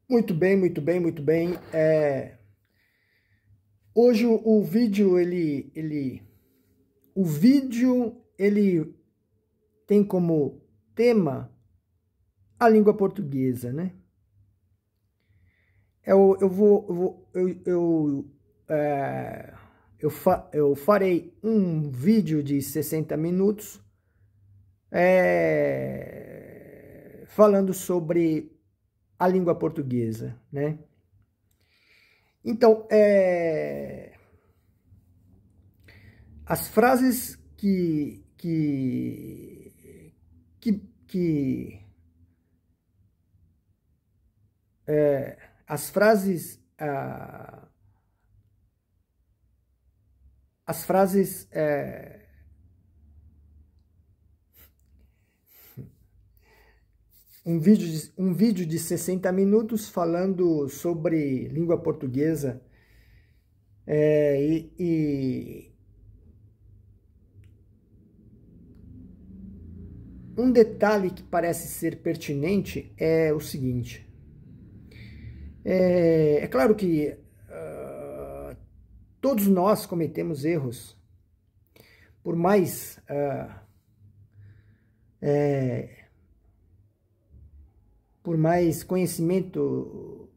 Muito bem, muito bem, muito bem. Hoje o vídeo ele tem como tema a língua portuguesa, né? Eu farei um vídeo de 60 minutos falando sobre a língua portuguesa, né? Então, as frases que, que as frases as frases um vídeo de 60 minutos falando sobre língua portuguesa e um detalhe que parece ser pertinente é o seguinte. É claro que todos nós cometemos erros, por mais conhecimento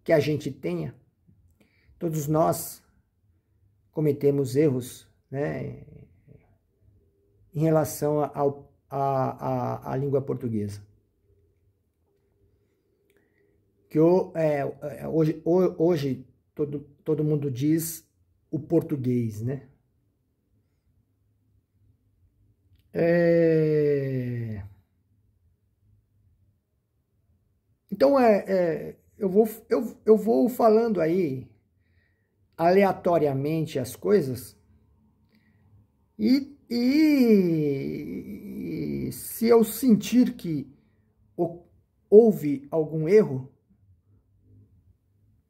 que a gente tenha, todos nós cometemos erros, né, em relação à língua portuguesa. Que hoje todo mundo diz o português, né? Então, eu vou falando aí aleatoriamente as coisas e se eu sentir que houve algum erro,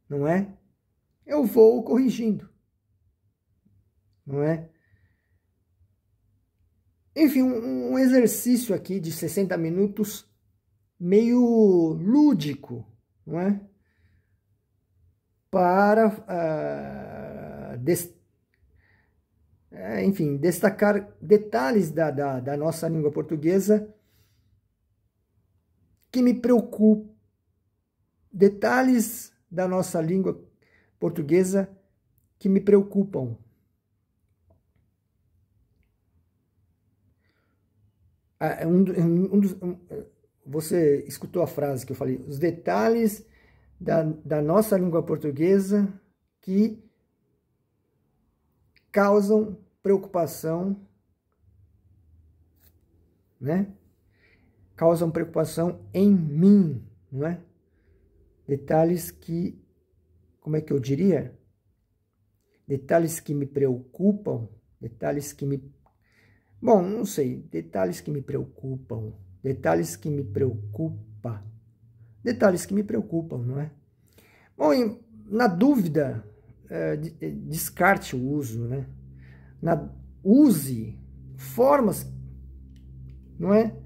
não é? Eu vou corrigindo, não é? Enfim, um exercício aqui de 60 minutos meio lúdico, não é? Para, enfim, destacar detalhes da nossa língua portuguesa que me preocupam, detalhes da nossa língua portuguesa que me preocupam. Você escutou a frase que eu falei, os detalhes da nossa língua portuguesa que causam preocupação, né? Causam preocupação em mim, não é? Detalhes que, como é que eu diria? Detalhes que me preocupam, detalhes que me... Bom, não sei, detalhes que me preocupam, detalhes que me preocupa, detalhes que me preocupam, não é? Bom, na dúvida, descarte o uso, né? Use formas, não é?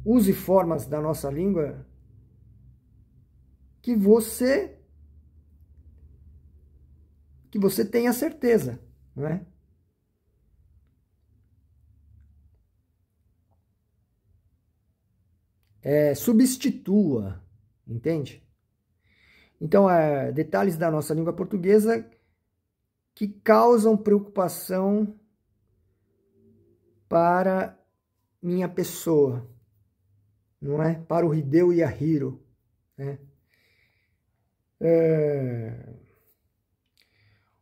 Use formas da nossa língua que você tenha certeza, não é? Substitua, entende? Então, detalhes da nossa língua portuguesa que causam preocupação para minha pessoa, não é? Para o Hideo Yahiro, né?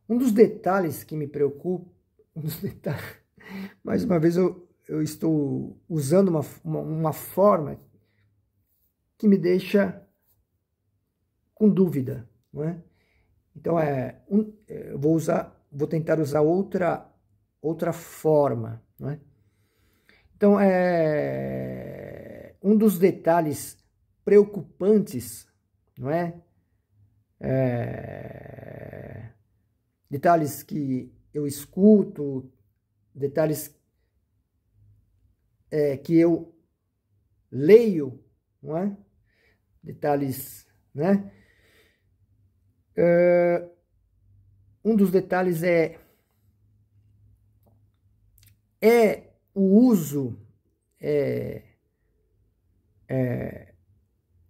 Um dos detalhes que me preocupa, mais uma vez eu estou usando uma forma que me deixa com dúvida, não é? Então, eu vou tentar usar outra forma, não é? Então, um dos detalhes preocupantes, não é? Detalhes que eu escuto, detalhes que eu leio, não é? detalhes, né? Um dos detalhes é o uso,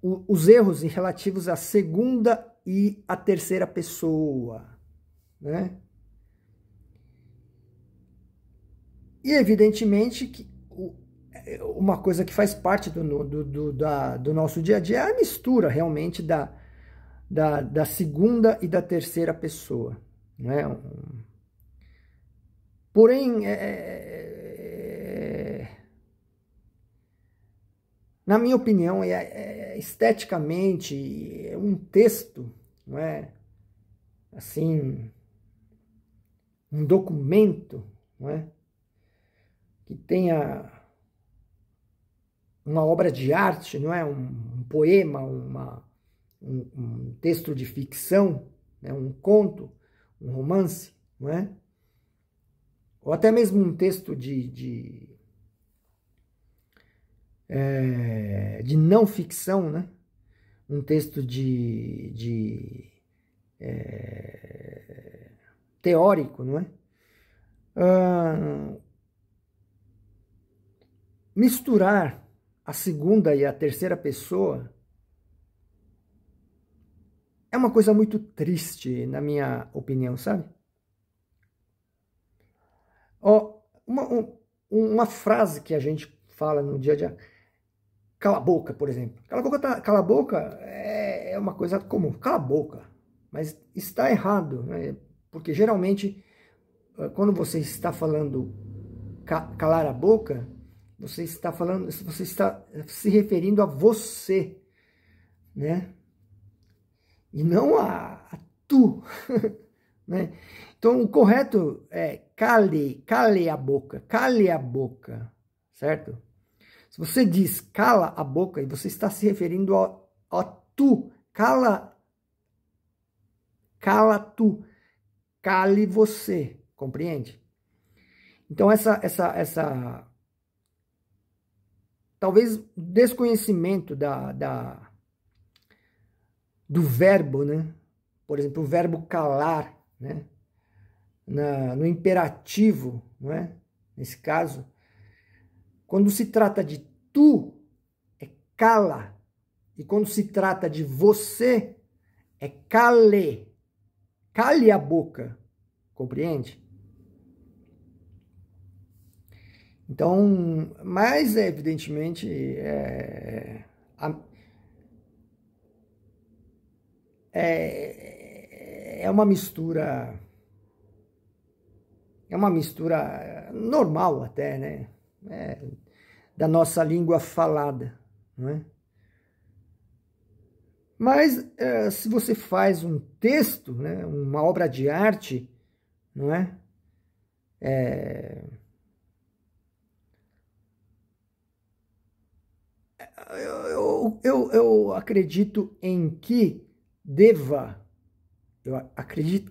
os erros relativos à segunda e à terceira pessoa, né? E evidentemente que uma coisa que faz parte do nosso dia a dia é a mistura realmente da segunda e da terceira pessoa, né? Porém, na minha opinião, esteticamente, um texto, não é? Assim, um documento, não é? Que tenha uma obra de arte, não é? Um poema, um texto de ficção, né? Um conto, um romance, não é? Ou até mesmo um texto de não ficção, né? Um texto teórico, não é? Misturar a segunda e a terceira pessoa é uma coisa muito triste, na minha opinião, sabe? Ó, uma frase que a gente fala no dia a dia, cala a boca, por exemplo. Cala a boca é uma coisa comum, cala a boca. Mas está errado, né? Porque geralmente, quando você está falando calar a boca, você está se referindo a você, né? E não a tu, né? Então, o correto é cale a boca, certo? Se você diz cala a boca, e você está se referindo a tu, cala tu, cale você, compreende? Então, talvez desconhecimento do verbo, né? Por exemplo, o verbo calar, né? No imperativo, não é? Nesse caso, quando se trata de tu, é cala. E quando se trata de você, é cale. Cale a boca. Compreende? Então, mas evidentemente é uma mistura. É uma mistura normal até, né? Da nossa língua falada, não é? Mas se você faz um texto, né, uma obra de arte, não é? Eu acredito em que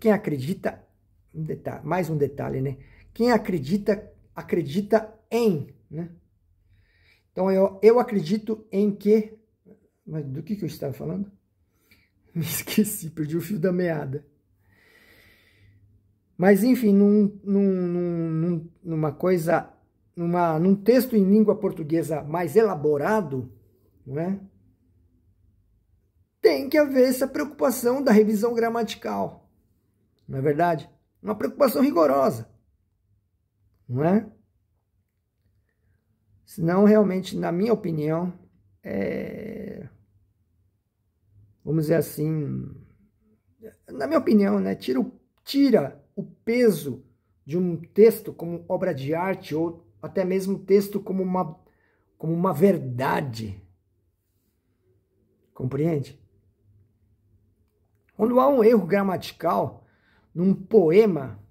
quem acredita, mais um detalhe, né? Quem acredita, acredita em, né? Então eu acredito em que, mas do que eu estava falando? Me esqueci, perdi o fio da meada. Mas enfim, num texto em língua portuguesa mais elaborado, não é? Tem que haver essa preocupação da revisão gramatical, não é verdade? Uma preocupação rigorosa, não é? Senão, realmente, na minha opinião, vamos dizer assim, na minha opinião, né, tira o peso de um texto como obra de arte ou até mesmo texto como uma verdade. Compreende? Quando há um erro gramatical num poema,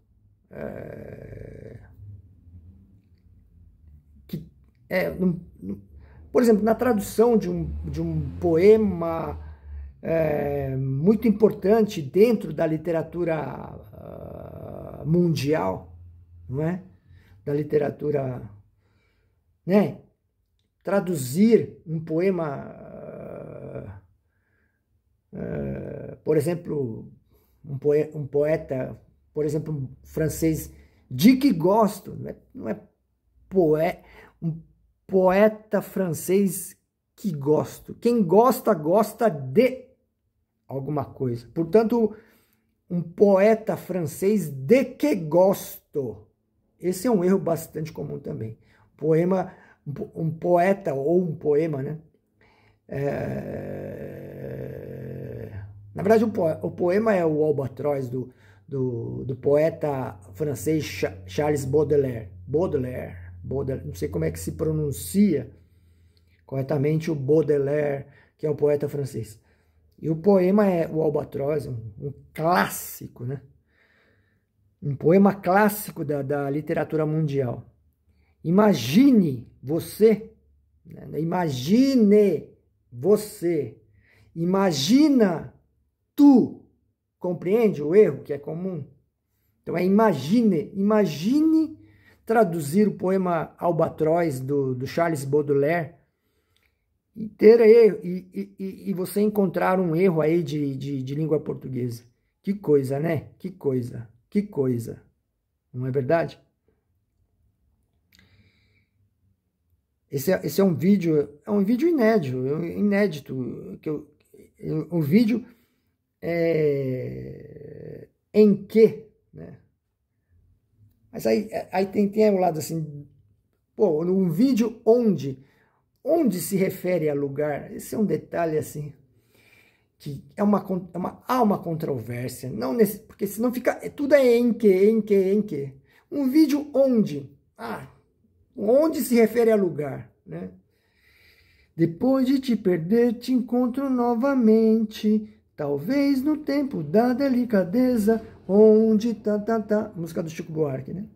por exemplo, na tradução de um poema muito importante dentro da literatura mundial, não é? Da literatura, né? Traduzir um poema Por exemplo, um poeta, por exemplo, um francês, de que gosto, não é um poeta francês que gosto. Quem gosta, gosta de alguma coisa. Portanto, um poeta francês de que gosto. Esse é um erro bastante comum também. Um poeta ou um poema, né? Na verdade, o poema é o albatroz do poeta francês Charles Baudelaire. Baudelaire, não sei como é que se pronuncia corretamente o Baudelaire, que é o poeta francês. E o poema é o albatroz, um clássico, né? Um poema clássico da literatura mundial. Imagine você, né? Imagine você, imagina tu, compreende o erro que é comum? Então é imagine traduzir o poema Albatroz do Charles Baudelaire e ter erro, e você encontrar um erro aí de língua portuguesa. Que coisa, né? Que coisa, que coisa. Não é verdade? Esse é um vídeo inédito, um vídeo em que, né? Mas aí tem um lado assim, pô, um vídeo onde se refere a lugar, esse é um detalhe assim, que há uma controvérsia, não porque senão fica, tudo é em que. Um vídeo onde se refere a lugar, né? Depois de te perder, te encontro novamente, talvez no tempo da delicadeza, onde música do Chico Buarque, né?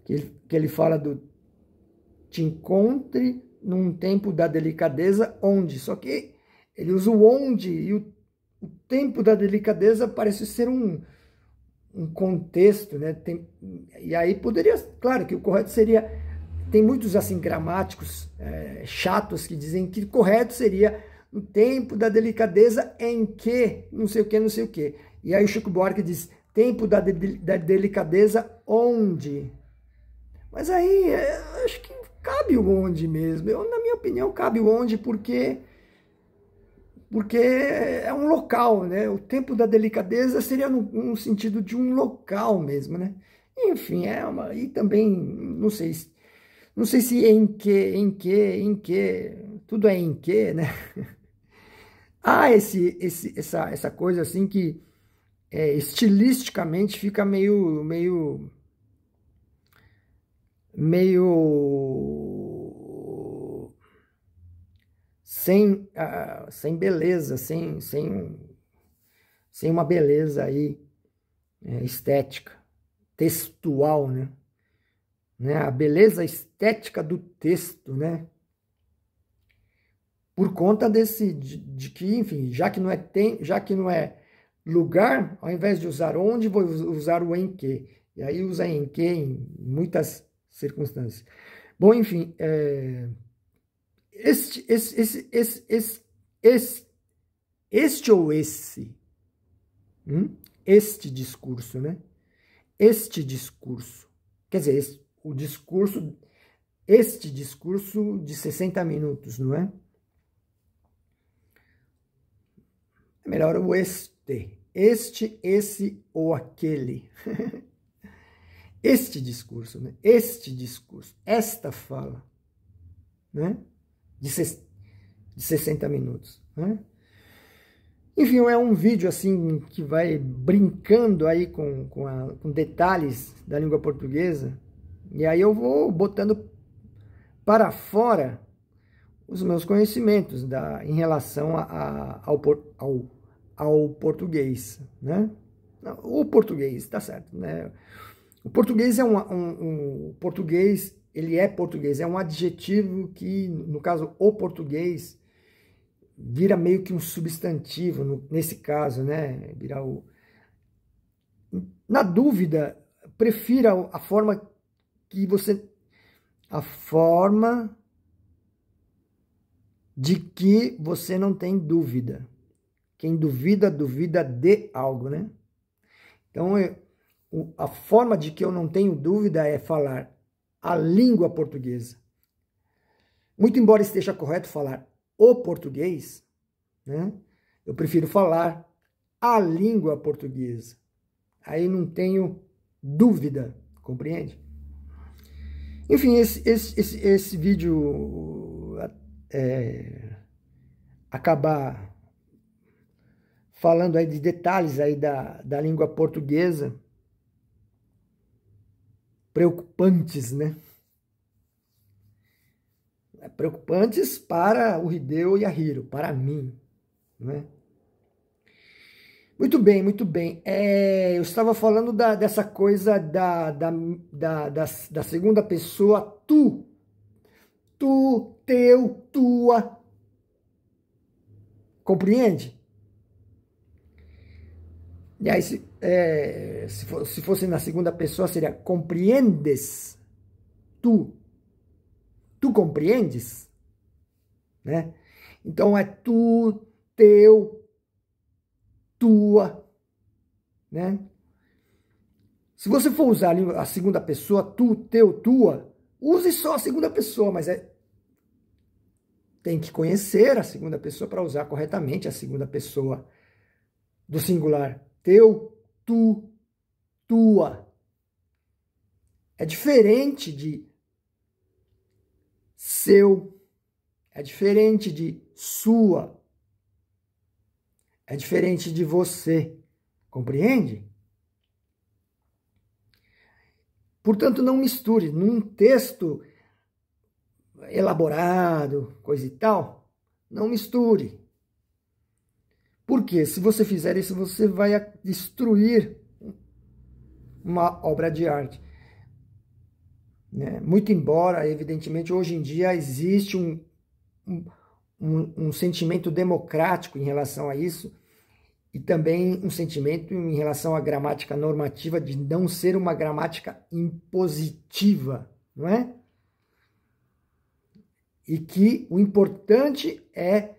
Que ele fala do te encontre num tempo da delicadeza, onde, só que ele usa o onde, e o tempo da delicadeza parece ser um contexto, né? E aí poderia, claro que o correto seria, tem muitos assim gramáticos chatos que dizem que o correto seria no tempo da delicadeza em que, não sei o que. E aí o Chico Buarque diz, tempo da delicadeza onde. Mas aí, acho que cabe o onde mesmo. Na minha opinião, cabe o onde porque é um local, né? O tempo da delicadeza seria no sentido de um local mesmo, né? Enfim, e também, não sei se em que, tudo é em que, né? Essa coisa assim que estilisticamente fica meio sem beleza, sem uma beleza aí estética, textual, né? A beleza estética do texto, né? Por conta de que, enfim, já que não é lugar, ao invés de usar onde, vou usar o em que. E aí usa em que em muitas circunstâncias. Bom, enfim, este ou esse, este discurso, né? Este discurso, quer dizer, este discurso de 60 minutos, não é? É melhor o este, esse ou aquele. Este discurso, né? Este discurso, esta fala, né? De 60 minutos, né? Enfim, é um vídeo assim que vai brincando aí com detalhes da língua portuguesa, e aí eu vou botando para fora os meus conhecimentos em relação ao português, né? O português, tá certo, né? O português ele é português, é um adjetivo que, no caso, o português, vira meio que um substantivo, nesse caso, né? Na dúvida, prefira a forma de que você não tem dúvida. Quem duvida, duvida de algo, né? Então, a forma de que eu não tenho dúvida é falar a língua portuguesa. Muito embora esteja correto falar o português, né? Eu prefiro falar a língua portuguesa. Aí não tenho dúvida, compreende? Enfim, esse vídeo acabar falando aí de detalhes aí da língua portuguesa, preocupantes, né? Preocupantes para o Hideo Yahiro, para mim, né? Muito bem, muito bem. Eu estava falando dessa coisa da segunda pessoa, tu, teu, tua. Compreende? E aí, se fosse na segunda pessoa, seria compreendes? Tu compreendes? Né? Então, é tu, teu, tua, né? Se você for usar a segunda pessoa, tu, teu, tua, use só a segunda pessoa, mas tem que conhecer a segunda pessoa para usar corretamente a segunda pessoa do singular. Teu, tu, tua. É diferente de seu, é diferente de sua, é diferente de você. Compreende? Portanto, não misture num texto elaborado, coisa e tal, não misture. Porque se você fizer isso, você vai destruir uma obra de arte. Né? Muito embora, evidentemente, hoje em dia existe um sentimento democrático em relação a isso, e também um sentimento em relação à gramática normativa de não ser uma gramática impositiva, não é? E que o importante é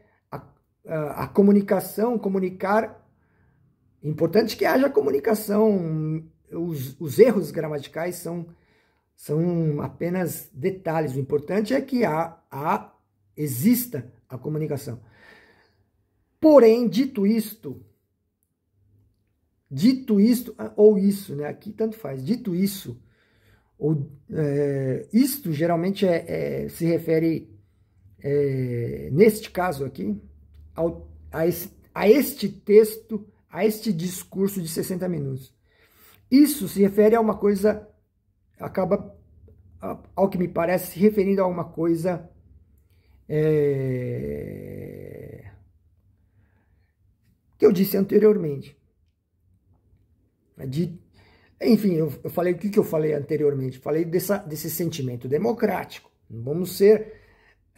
a comunicação, comunicar. Importante que haja comunicação. Os erros gramaticais são apenas detalhes. O importante é que exista a comunicação. Porém, dito isto, ou isso, né? Aqui tanto faz. Dito isso, ou isto geralmente se refere, neste caso aqui, a este texto, a este discurso de 60 minutos. Isso se refere a uma coisa, acaba, ao que me parece, se referindo a uma coisa que eu disse anteriormente. Enfim, eu falei o que eu falei anteriormente. Falei desse sentimento democrático. Vamos ser...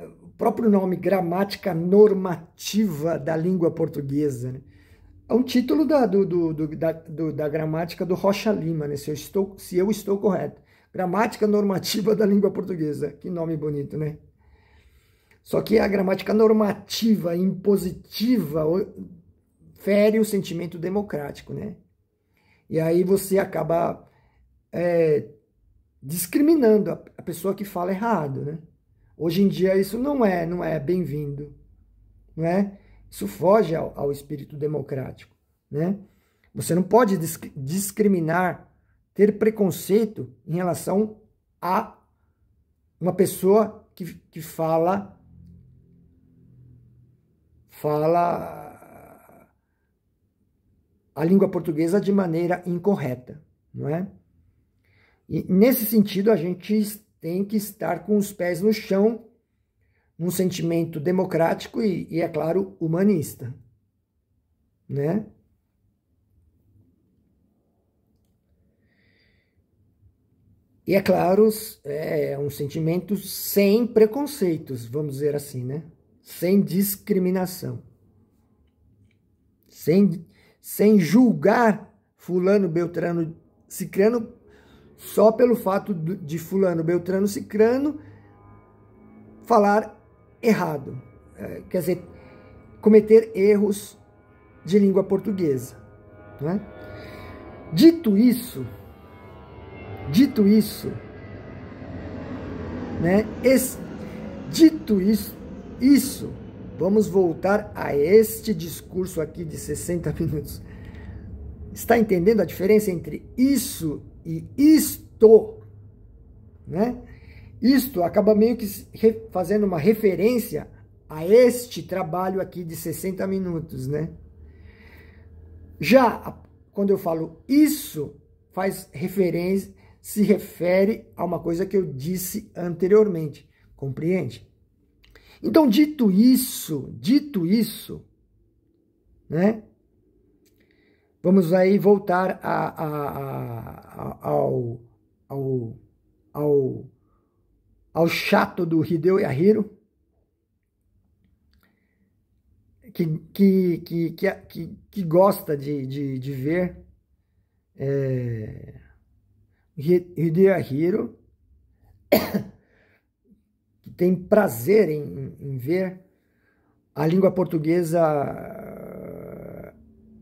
O próprio nome, gramática normativa da língua portuguesa, né? É um título da gramática do Rocha Lima, né? Se eu estou correto. Gramática normativa da língua portuguesa. Que nome bonito, né? Só que a gramática normativa, impositiva, fere o sentimento democrático, né? E aí você acaba discriminando a pessoa que fala errado, né? Hoje em dia isso não é bem-vindo, não é? Isso foge ao espírito democrático, né? Você não pode discriminar, ter preconceito em relação a uma pessoa que fala a língua portuguesa de maneira incorreta, não é? E nesse sentido a gente tem que estar com os pés no chão, num sentimento democrático e é claro, humanista, né? E é claro, é um sentimento sem preconceitos, vamos dizer assim, né? Sem discriminação. Sem julgar fulano, beltrano, cicrano, só pelo fato de fulano, beltrano, cicrano falar errado. Quer dizer, cometer erros de língua portuguesa, não é? Dito isso, né? Dito isso, vamos voltar a este discurso aqui de 60 minutos. Está entendendo a diferença entre isso e isto, né? Isto acaba meio que fazendo uma referência a este trabalho aqui de 60 minutos, né? Já quando eu falo isso, faz referência, se refere a uma coisa que eu disse anteriormente, compreende? Então, dito isso, né? Vamos aí voltar ao chato do Hideo Yahiro, que gosta de ver Hideo Yahiro, que tem prazer em ver a língua portuguesa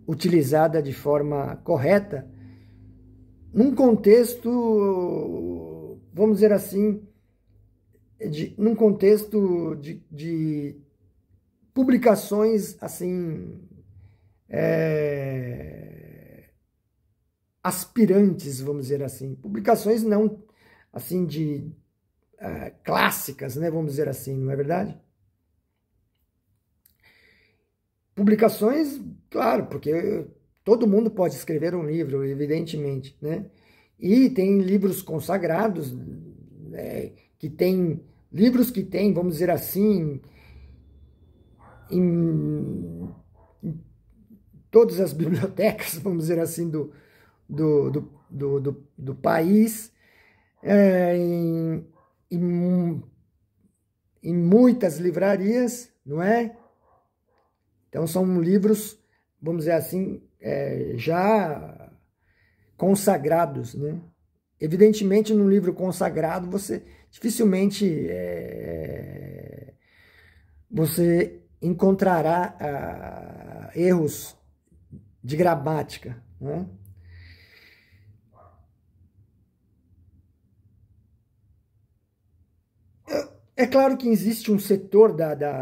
utilizada de forma correta, num contexto, vamos dizer assim, num contexto de publicações assim aspirantes, vamos dizer assim, publicações não assim de clássicas, né, vamos dizer assim, não é verdade? Publicações, claro, porque todo mundo pode escrever um livro, evidentemente, né? E tem livros consagrados, que tem livros que tem, vamos dizer assim, em todas as bibliotecas, vamos dizer assim, do país, em muitas livrarias, não é? Então são livros, vamos dizer assim, já consagrados, né? Evidentemente, num livro consagrado, você dificilmente você encontrará erros de gramática, né? É claro que existe um setor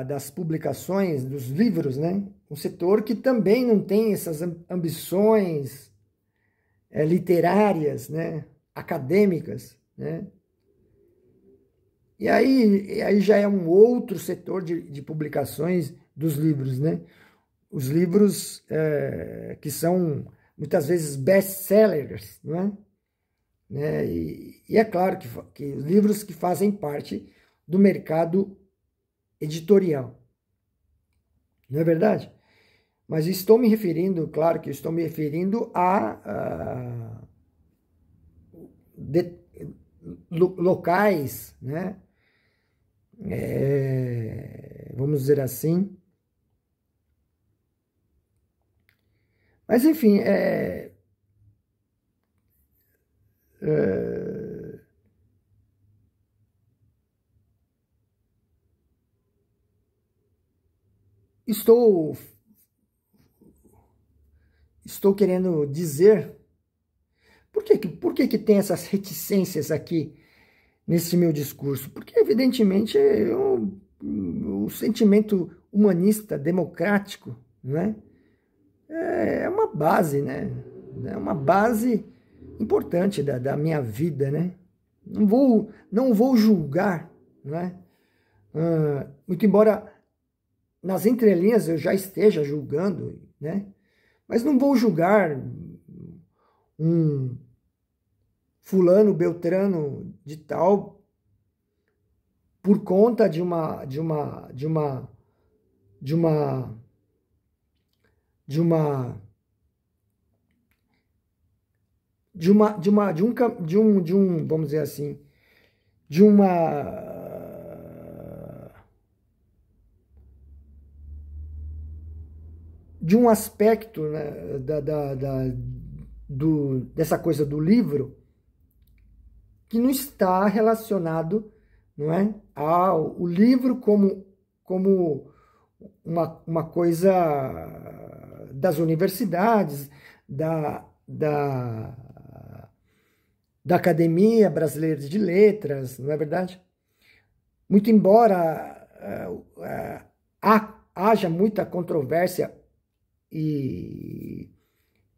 das publicações, dos livros, né? Um setor que também não tem essas ambições literárias, né? Acadêmicas, né? E aí já é um outro setor de publicações dos livros, né? Os livros que são muitas vezes best-sellers, não é? Né? E é claro que livros que fazem parte do mercado editorial, não é verdade? Mas estou me referindo, claro que estou me referindo a locais, né? Vamos dizer assim. Mas, enfim, estou querendo dizer, por que tem essas reticências aqui nesse meu discurso? Porque, evidentemente, o sentimento humanista, democrático, né? É uma base, né? É uma base importante da minha vida, né? Não vou julgar, né? Muito embora nas entrelinhas eu já esteja julgando, né? Mas não vou julgar um fulano, beltrano de tal por conta de um, vamos dizer assim, de um aspecto, né, dessa coisa do livro que não está relacionado, não é, ao livro como uma coisa das universidades, da Academia Brasileira de Letras, não é verdade? Muito embora haja muita controvérsia e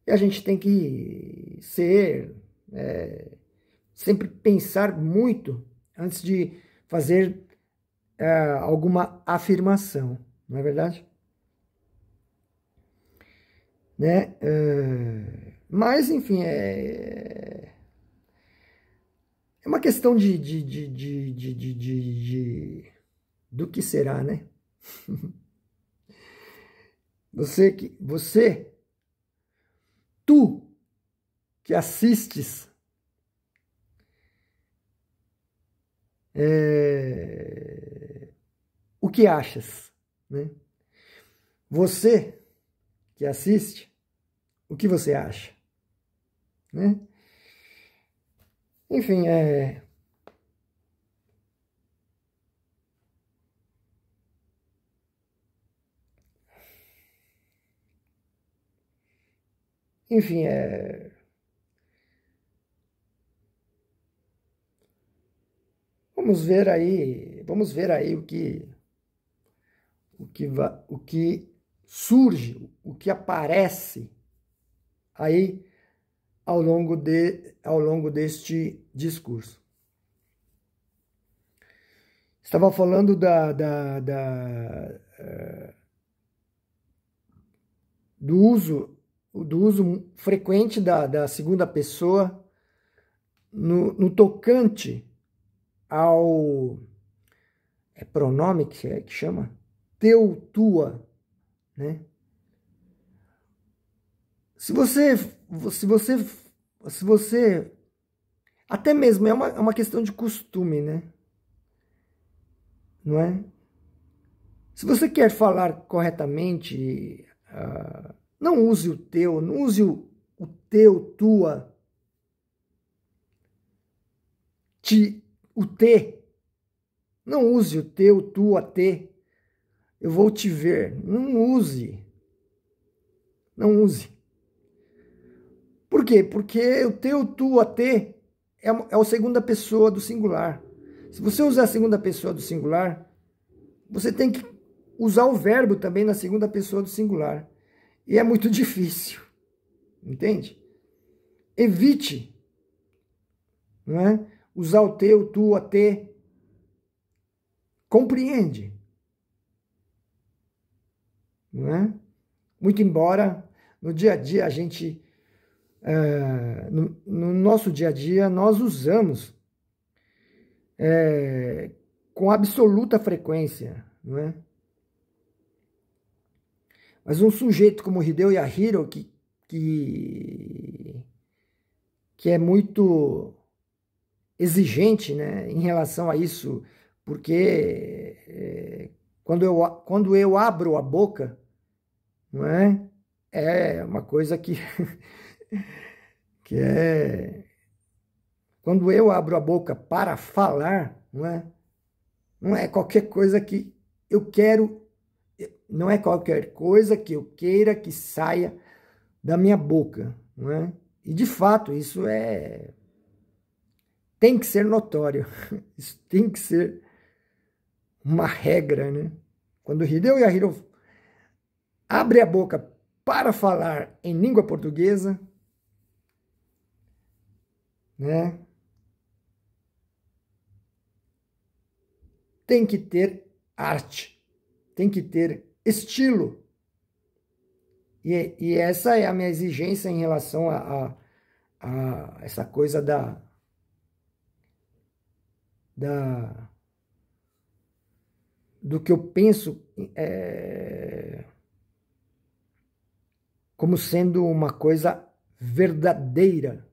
a gente tem que sempre pensar muito antes de fazer alguma afirmação, não é verdade? Né? Mas, enfim, é uma questão do que será, né? Tu que assistes, o que achas, né? Você que assiste, o que você acha, né? Enfim, enfim, vamos ver aí o que surge, o que aparece aí ao longo deste discurso. Estava falando do uso frequente da segunda pessoa no tocante ao pronome que chama? Teu, tua, né? Se você, até mesmo é uma questão de costume, né? Não é? Se você quer falar corretamente, não use o teu, não use o teu, tua, o te, não use o teu, tua, te, eu vou te ver, não use, não use. Por quê? Porque o teu, tua, te é a segunda pessoa do singular. Se você usar a segunda pessoa do singular, você tem que usar o verbo também na segunda pessoa do singular. E é muito difícil, entende? Evite, não é? Usar o teu, tua, te. Compreende, não é? Muito embora no dia a dia a gente, no nosso dia a dia, nós usamos com absoluta frequência, não é? Mas um sujeito como Hideo Yahiro, que é muito exigente, né, em relação a isso, porque quando eu abro a boca, não é? É uma coisa que é quando eu abro a boca para falar, não é? Não é qualquer coisa que eu quero, não é qualquer coisa que eu queira que saia da minha boca, não é? E de fato isso tem que ser notório, isso tem que ser uma regra, né? Quando Hideo Yahiro abre a boca para falar em língua portuguesa, né? Tem que ter arte, tem que ter estilo. E essa é a minha exigência em relação a essa coisa do que eu penso como sendo uma coisa verdadeira.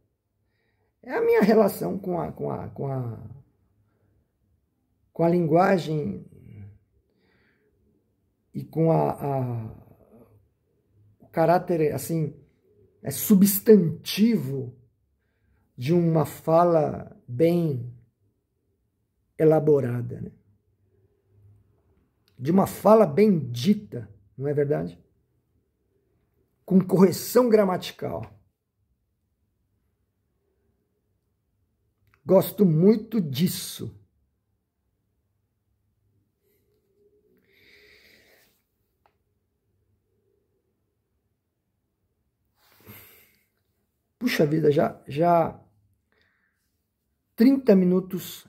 É a minha relação com a linguagem e com o caráter, assim, substantivo de uma fala bem elaborada, né? De uma fala bem dita, não é verdade? com correção gramatical. Gosto muito disso. Puxa vida, já 30 minutos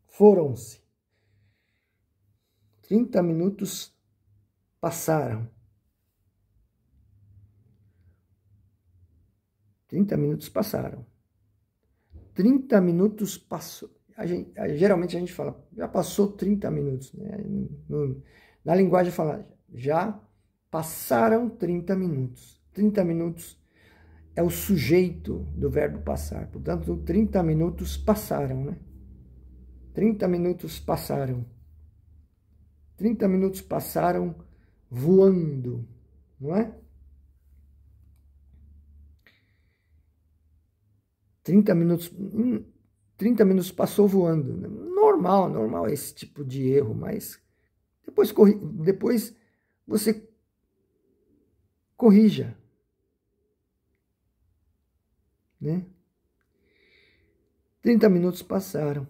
foram-se. 30 minutos passaram. 30 minutos passaram. 30 minutos passou. Geralmente a gente fala, já passou 30 minutos. Né? Na linguagem fala, já passaram 30 minutos. 30 minutos é o sujeito do verbo passar. Portanto, 30 minutos passaram, né? 30 minutos passaram. 30 minutos passaram voando, não é? 30 minutos passou voando. Normal esse tipo de erro, mas depois você corrija, né? 30 minutos passaram.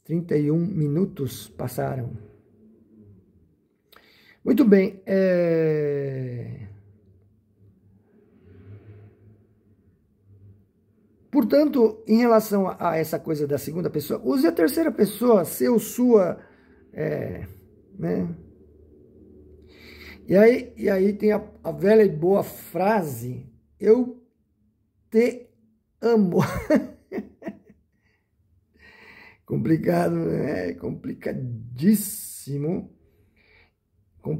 31 minutos passaram. Muito bem. Portanto, em relação a essa coisa da segunda pessoa, use a terceira pessoa, seu, sua, né? E aí tem a velha e boa frase, eu te amo. Complicado, né? Complicadíssimo. O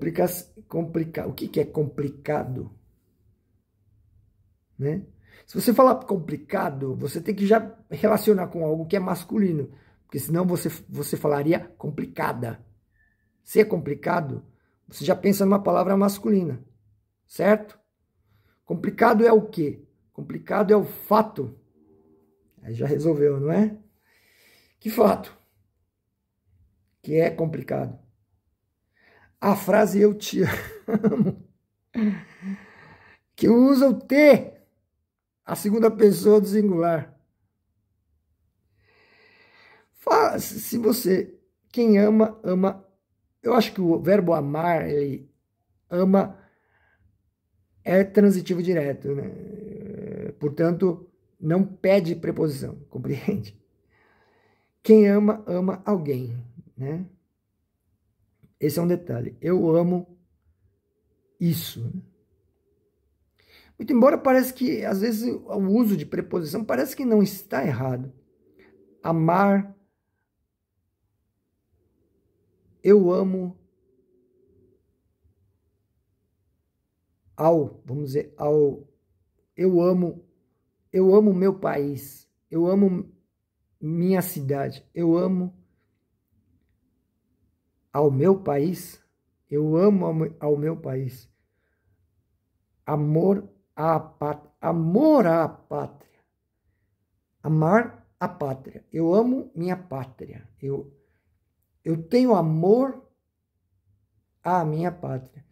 que é complicado? Né? Se você falar complicado, você tem que já relacionar com algo que é masculino, porque senão você falaria complicada. Se é complicado, você já pensa numa palavra masculina, certo? Complicado é o quê? Complicado é o fato. Aí já resolveu, não é? Que fato? Que é complicado. A frase eu te amo, que usa o te, a segunda pessoa do singular. Se você, quem ama, ama. Eu acho que o verbo amar, ele ama, é transitivo direto, né? Portanto, não pede preposição, compreende? Quem ama, ama alguém, né? Esse é um detalhe. Eu amo isso. Muito embora parece que, às vezes, o uso de preposição parece que não está errado. Amar, eu amo vamos dizer, eu amo meu país, eu amo minha cidade, eu amo ao meu país, eu amo ao meu país. Amor à pátria, amar a pátria. Eu amo minha pátria. Eu tenho amor à minha pátria.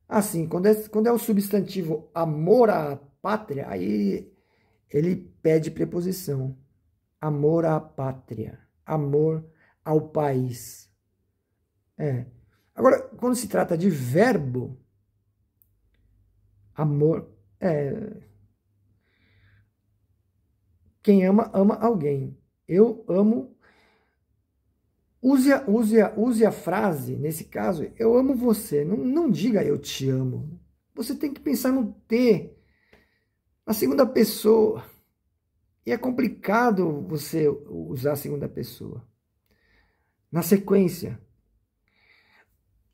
Assim, quando é o substantivo amor à pátria, aí ele pede preposição. Amor à pátria, amor ao país. Agora, quando se trata de verbo, amor, quem ama, ama alguém. Eu amo. Use a frase, nesse caso, eu amo você. Não diga eu te amo. Você tem que pensar no te, na segunda pessoa. E é complicado você usar a segunda pessoa. Na sequência.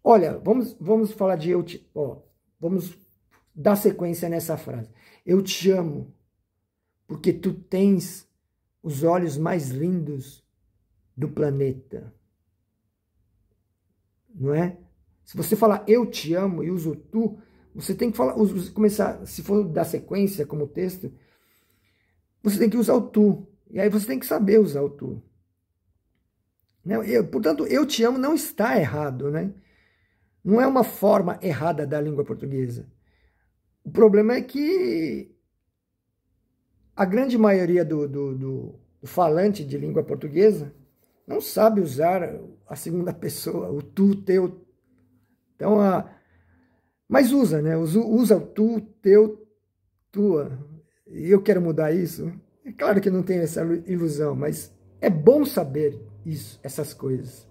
Olha, vamos falar de eu te... vamos dar sequência nessa frase. Eu te amo, porque tu tens os olhos mais lindos do planeta. Não é? Se você falar eu te amo e usa o tu, você tem que começar, se for dar sequência como texto, você tem que usar o tu. E aí você tem que saber usar o tu. Portanto, eu te amo não está errado, né? Não é uma forma errada da língua portuguesa. O problema é que a grande maioria do falante de língua portuguesa não sabe usar a segunda pessoa, o tu, teu. Então, mas usa, né? Usa o tu, teu, tua. E eu quero mudar isso. É claro que não tenho essa ilusão, mas é bom saber isso, essas coisas.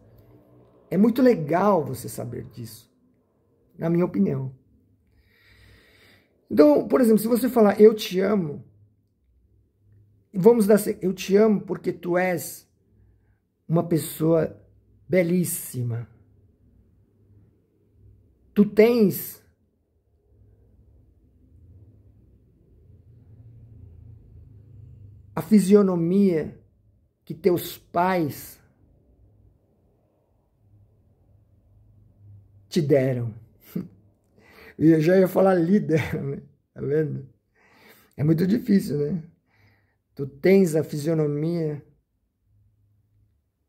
É muito legal você saber disso, na minha opinião. Então, por exemplo, se você falar eu te amo, vamos dar eu te amo porque tu és uma pessoa belíssima. Tu tens a fisionomia que teus pais te deram. Eu já ia falar lhe deram, né? Tá vendo? É muito difícil, né? Tu tens a fisionomia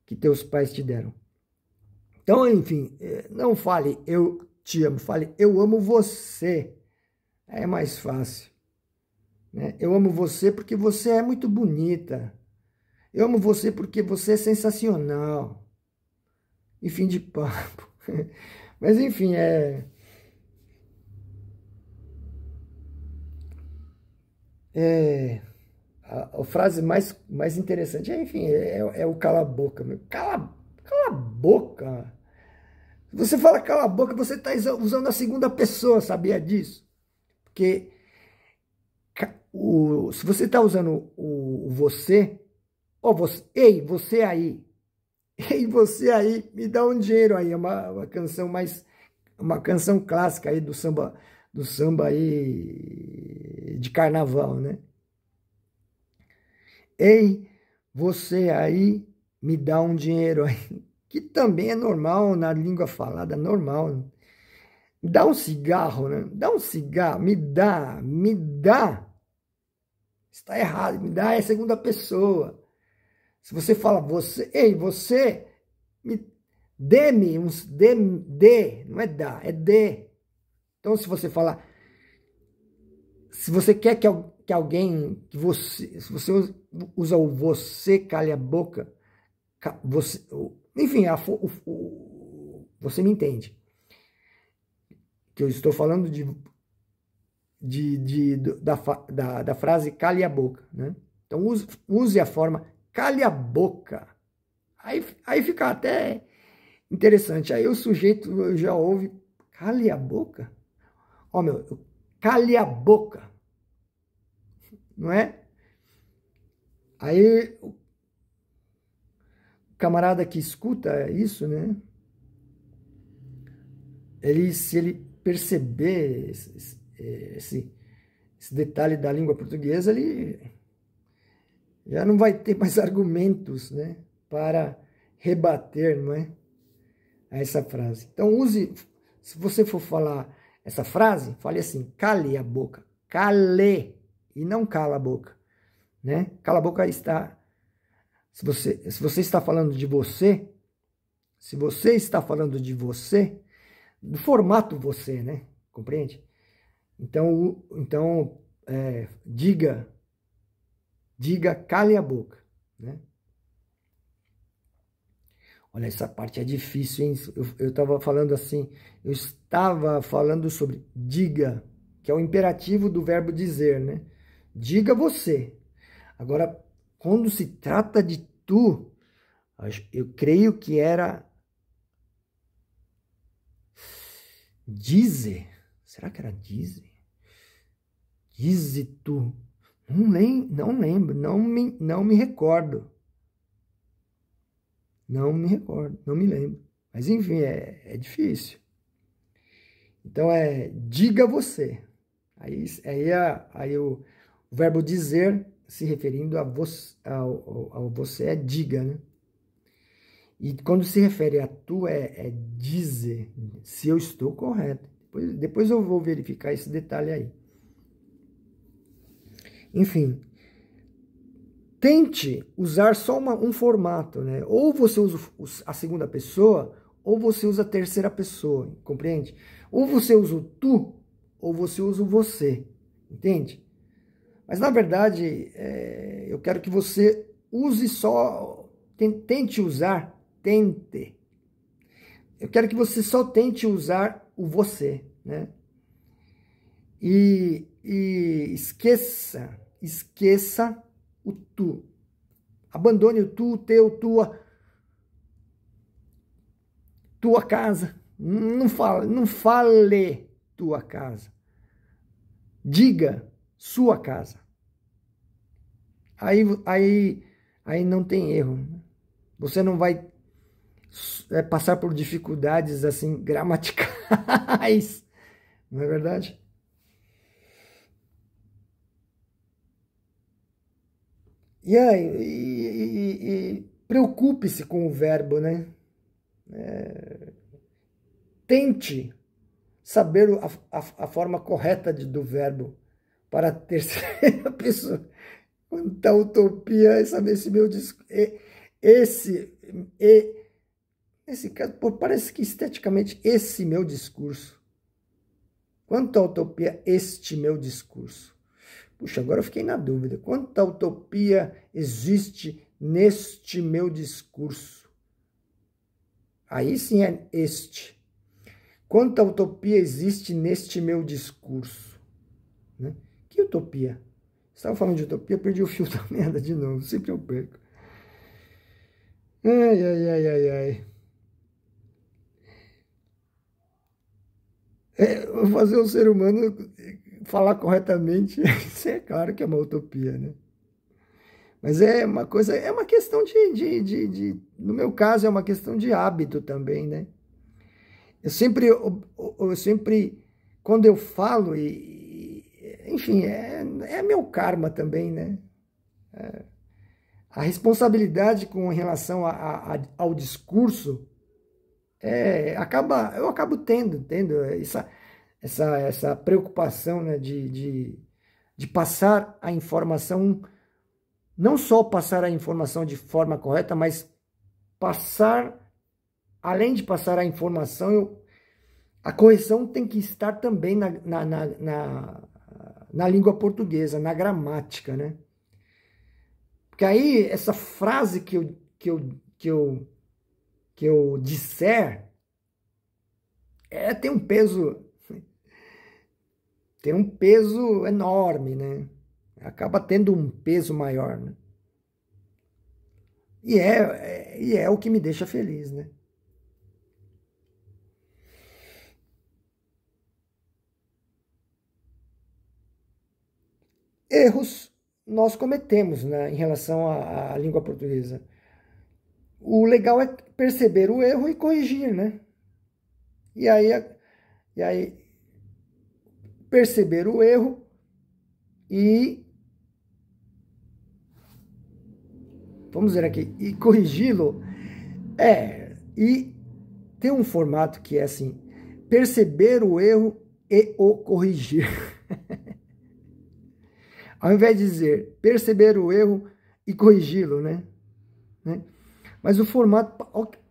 que teus pais te deram. Então, enfim, não fale eu te amo, fale eu amo você. É mais fácil. Né? Eu amo você porque você é muito bonita. Eu amo você porque você é sensacional. E fim de papo. Mas enfim, a frase mais interessante enfim, é o cala a boca. Cala a boca. Se você fala cala a boca, você está usando a segunda pessoa, sabia disso? Porque se você está usando o você, você, ei, você aí, ei, você aí, me dá um dinheiro aí, é uma canção uma canção clássica aí do samba aí de carnaval, né? Ei, você aí, me dá um dinheiro aí, que também é normal na língua falada, normal. Né? Me dá um cigarro, né? Dá um cigarro, me dá. Está errado, me dá é segunda pessoa. Se você fala você, ei, você, dê-me uns, dê, não é dá, é dê. Então, se você falar, se você quer que alguém, se você usa o você, cale a boca, você, enfim, você me entende. Que eu estou falando da frase cale a boca, né? Então, use a forma cale a boca. Aí fica até interessante. Aí o sujeito já ouve, cale a boca? Ó, cale a boca. Não é? Aí o camarada que escuta isso, né? Se ele perceber esse detalhe da língua portuguesa, ele já não vai ter mais argumentos, né? Para rebater, não é? A essa frase. Então, se você for falar essa frase, fale assim, cale a boca, cale, e não cala a boca, né? Cala a boca está, se você está falando de você, se você está falando de você, do formato você, né? Compreende? Então diga, cale a boca, né? Olha, essa parte é difícil, hein? Eu estava falando assim, eu estava falando sobre diga, que é o imperativo do verbo dizer, né? Diga você. Agora, quando se trata de tu, eu creio que era dize. Será que era dize? Dize tu. Não lembro, não me recordo. Não me recordo, não me lembro. Mas enfim, é difícil. Então diga você. Aí o verbo dizer, se referindo ao você, é diga, né? E quando se refere a tu, é dizer, se eu estou correto. Depois eu vou verificar esse detalhe aí. Enfim, tente usar só um formato, né? Ou você usa a segunda pessoa, ou você usa a terceira pessoa, compreende? Ou você usa o tu, ou você usa o você, entende? Mas, na verdade, eu quero que você use só, tente usar, tente. Eu quero que você só tente usar o você, né? E esqueça o tu. Abandone o tu, o teu, tua casa. Não fale tua casa. Diga sua casa. Aí não tem erro. Você não vai passar por dificuldades assim gramaticais. Não é verdade? E aí, preocupe-se com o verbo, né? Tente saber a forma correta do verbo para a terceira pessoa. Quanta utopia é saber se meu discurso. Nesse caso, parece que esteticamente esse meu discurso. Quanta utopia este meu discurso. Puxa, agora eu fiquei na dúvida. Quanta utopia existe neste meu discurso? Aí sim é este. Quanta utopia existe neste meu discurso? Né? Que utopia? Estava falando de utopia, perdi o fio da merda de novo. Sempre eu perco. Ai, ai, ai, ai, ai. Fazer o ser humano falar corretamente, isso é claro que é uma utopia, né? Mas é uma coisa, é uma questão no meu caso, é uma questão de hábito também, né? Eu sempre, quando eu falo, enfim, é meu karma também, né? A responsabilidade com relação ao discurso, eu acabo tendo essa preocupação, né, de passar a informação, não só passar a informação de forma correta, mas além de passar a informação, a correção tem que estar também na língua portuguesa, na gramática, né? Porque aí, essa frase que eu disser, tem um peso enorme, né? Acaba tendo um peso maior, né? E é o que me deixa feliz, né? Erros nós cometemos, né, em relação à língua portuguesa. O legal é perceber o erro e corrigir, né? E aí perceber o erro e, vamos dizer aqui, e corrigi-lo. E tem um formato que é assim: perceber o erro e o corrigir. Ao invés de dizer perceber o erro e corrigi-lo, né? Mas o formato,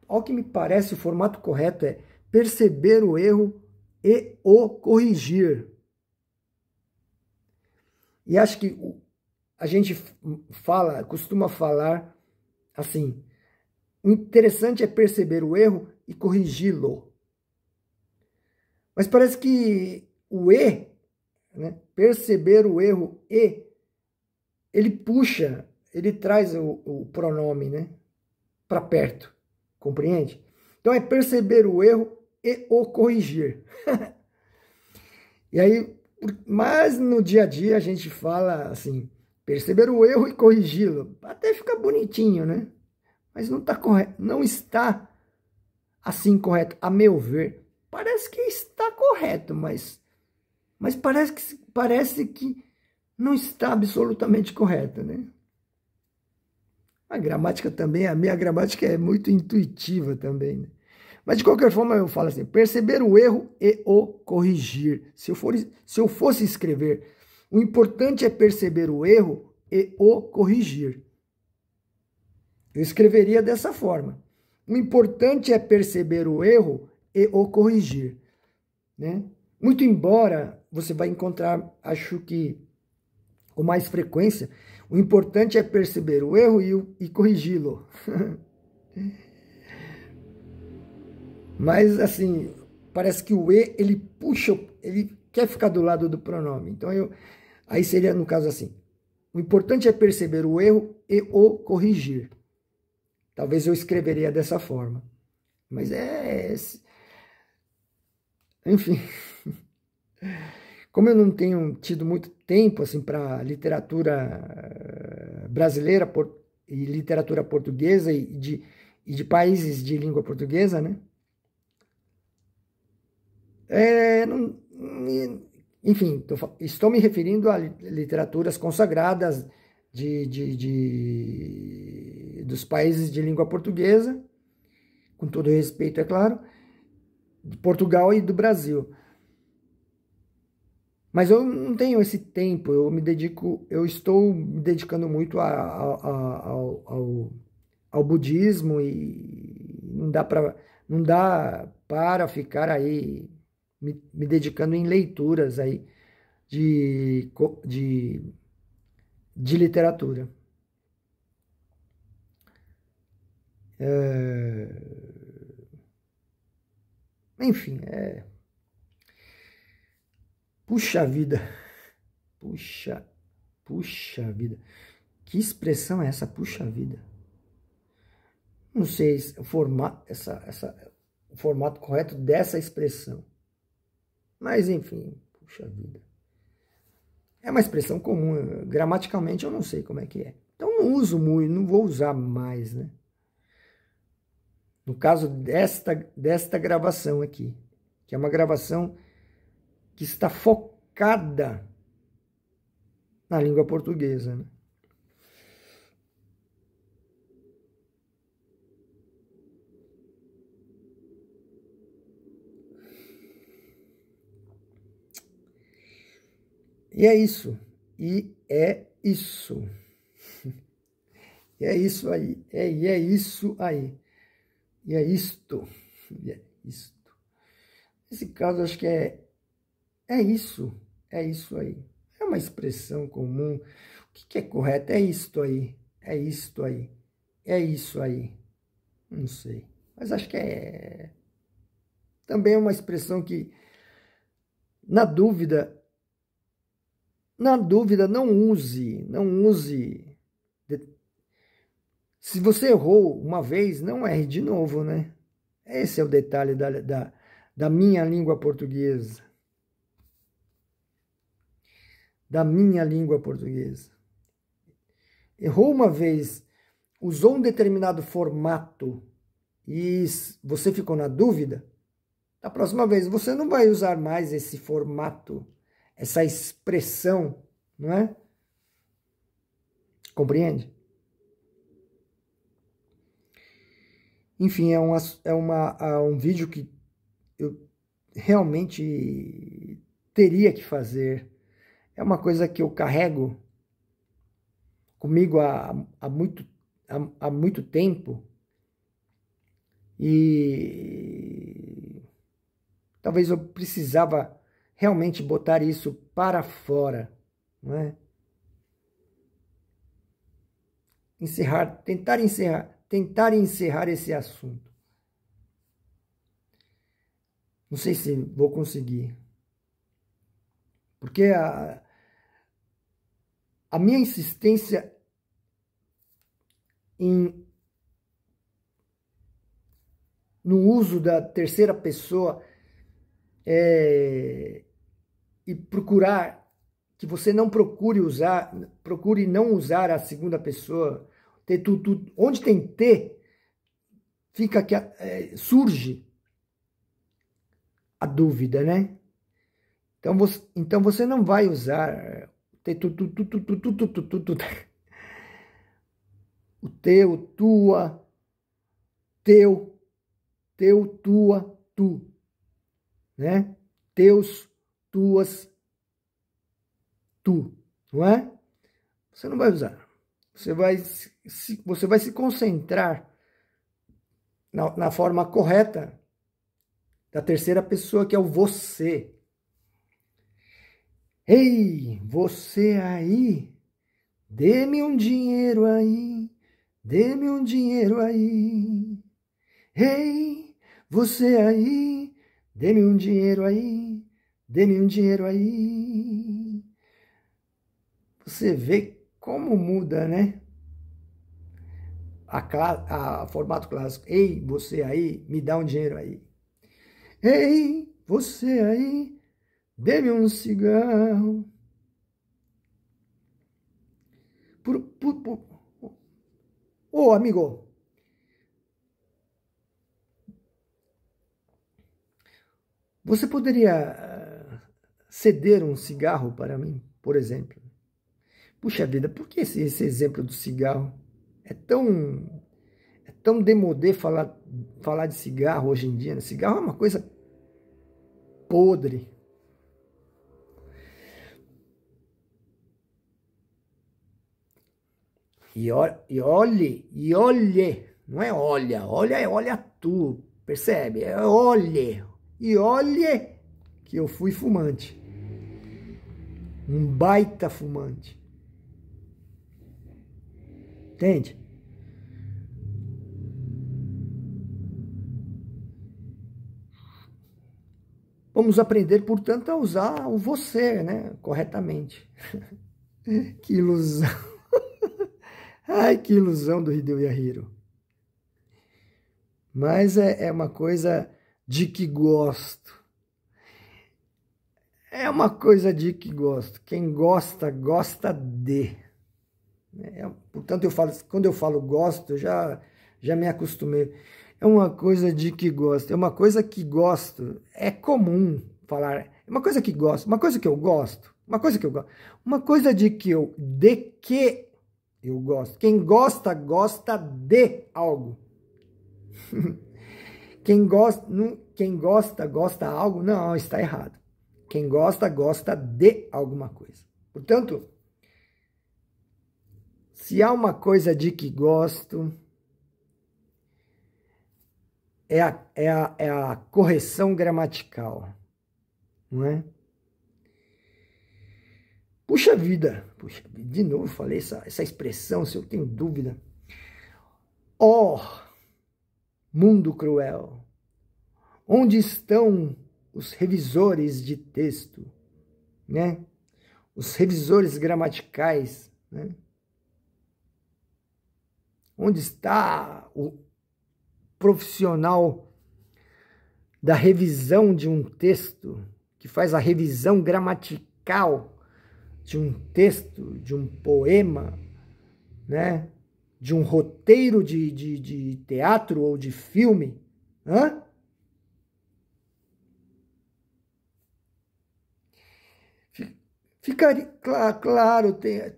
ao que me parece, o formato correto é perceber o erro e o corrigir. E acho que a gente costuma falar assim: o interessante é perceber o erro e corrigi-lo. Mas parece que o e, né, perceber o erro e, ele traz o pronome, né, para perto, compreende? Então é perceber o erro e o corrigir. E aí, mas no dia a dia a gente fala assim: perceber o erro e corrigi-lo. Até fica bonitinho, né? Mas não está correto, não está assim correto, a meu ver. Parece que está correto, mas parece que não está absolutamente correto, né? A gramática também, a minha gramática é muito intuitiva também, né? Mas de qualquer forma eu falo assim: perceber o erro e o corrigir. Se eu fosse escrever, o importante é perceber o erro e o corrigir. Eu escreveria dessa forma. O importante é perceber o erro e o corrigir, né? Muito embora você vai encontrar, acho que com mais frequência, o importante é perceber o erro e corrigi-lo. Mas, assim, parece que o E, ele puxa, ele quer ficar do lado do pronome. Então, aí seria, no caso, assim, o importante é perceber o erro e o corrigir. Talvez eu escreveria dessa forma. Mas enfim. Como eu não tenho tido muito tempo, assim, para literatura brasileira e literatura portuguesa e de países de língua portuguesa, né? Enfim, estou me referindo a literaturas consagradas dos países de língua portuguesa, com todo respeito, é claro, de Portugal e do Brasil. Mas eu não tenho esse tempo, eu estou me dedicando muito ao budismo e não dá para ficar aí me dedicando em leituras aí de, de, de literatura. Enfim, puxa vida, puxa vida. Que expressão é essa, puxa vida? Não sei o formato correto dessa expressão. Mas, enfim, puxa vida. É uma expressão comum, gramaticalmente eu não sei como é que é. Então não uso muito, não vou usar mais, né? No caso desta gravação aqui, que é uma gravação que está focada na língua portuguesa, né? E é isso. E é isso. E é isso aí. E é isso aí. E é isto. E é isto. Nesse caso, acho que é isso. É isso aí. É uma expressão comum. O que é correto? É isto aí. É isto aí. É isso aí. Não sei. Mas acho que também é uma expressão que, na dúvida, não use. Se você errou uma vez, não erre de novo, né? Esse é o detalhe da minha língua portuguesa. Da minha língua portuguesa. Errou uma vez, usou um determinado formato e você ficou na dúvida, da próxima vez você não vai usar mais esse formato, essa expressão, não é? Compreende? Enfim, é um vídeo que eu realmente teria que fazer. É uma coisa que eu carrego comigo há muito tempo e talvez eu precisava realmente botar isso para fora, não é? Tentar encerrar esse assunto. Não sei se vou conseguir. Porque a minha insistência no uso da terceira pessoa e procurar que você não procure não usar a segunda pessoa. Onde tem T, fica que surge a dúvida, né? Então você não vai usar o teu, tua, teu, tua, tu, né? Teus, tuas, tu, não é? Você não vai usar. Você vai se concentrar na forma correta da terceira pessoa, que é o você. Ei, você aí, dê-me um dinheiro aí, dê-me um dinheiro aí. Ei, você aí, dê-me um dinheiro aí, dê-me um dinheiro aí. Você vê como muda, né? A formato clássico. Ei, você aí, me dá um dinheiro aí. Ei, você aí, dê-me um cigarro. Ô, amigo, você poderia ceder um cigarro para mim, por exemplo? Puxa vida, por que esse exemplo do cigarro? É tão demodê falar de cigarro hoje em dia, né? Cigarro é uma coisa podre. E olhe, não é olha é olha tu, percebe? É olhe, e olhe que eu fui fumante, um baita fumante, entende? Vamos aprender, portanto, a usar o você, né, corretamente. Que ilusão. Ai, que ilusão do Hideo Yahiro. Mas é uma coisa de que gosto. É uma coisa de que gosto. Quem gosta, gosta de. Portanto, quando eu falo gosto, eu já me acostumei. É uma coisa de que gosto. É uma coisa que gosto. É comum falar. É uma coisa que gosto. Uma coisa que eu gosto. Uma coisa que eu gosto. Uma coisa de que eu gosto. Quem gosta, gosta de algo. Quem gosta, gosta algo. Não, está errado. Quem gosta, gosta de alguma coisa. Portanto, se há uma coisa de que gosto, é a correção gramatical, não é? Puxa vida, de novo eu falei essa expressão, se eu tenho dúvida. Oh, mundo cruel, onde estão os revisores de texto, né? Os revisores gramaticais, né? Onde está o profissional da revisão de um texto, que faz a revisão gramatical de um texto, de um poema, né? De um roteiro de teatro ou de filme? Hã? Claro,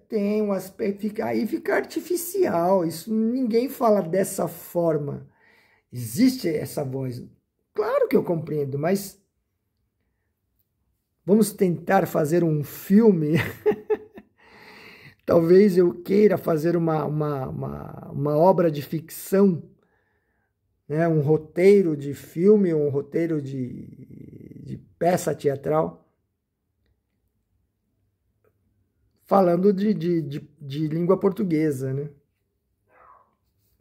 tem um aspecto, aí fica artificial, isso ninguém fala dessa forma. Existe essa voz. Claro que eu compreendo, mas vamos tentar fazer um filme. Talvez eu queira fazer uma obra de ficção, né? Um roteiro de filme, um roteiro de peça teatral, falando de língua portuguesa,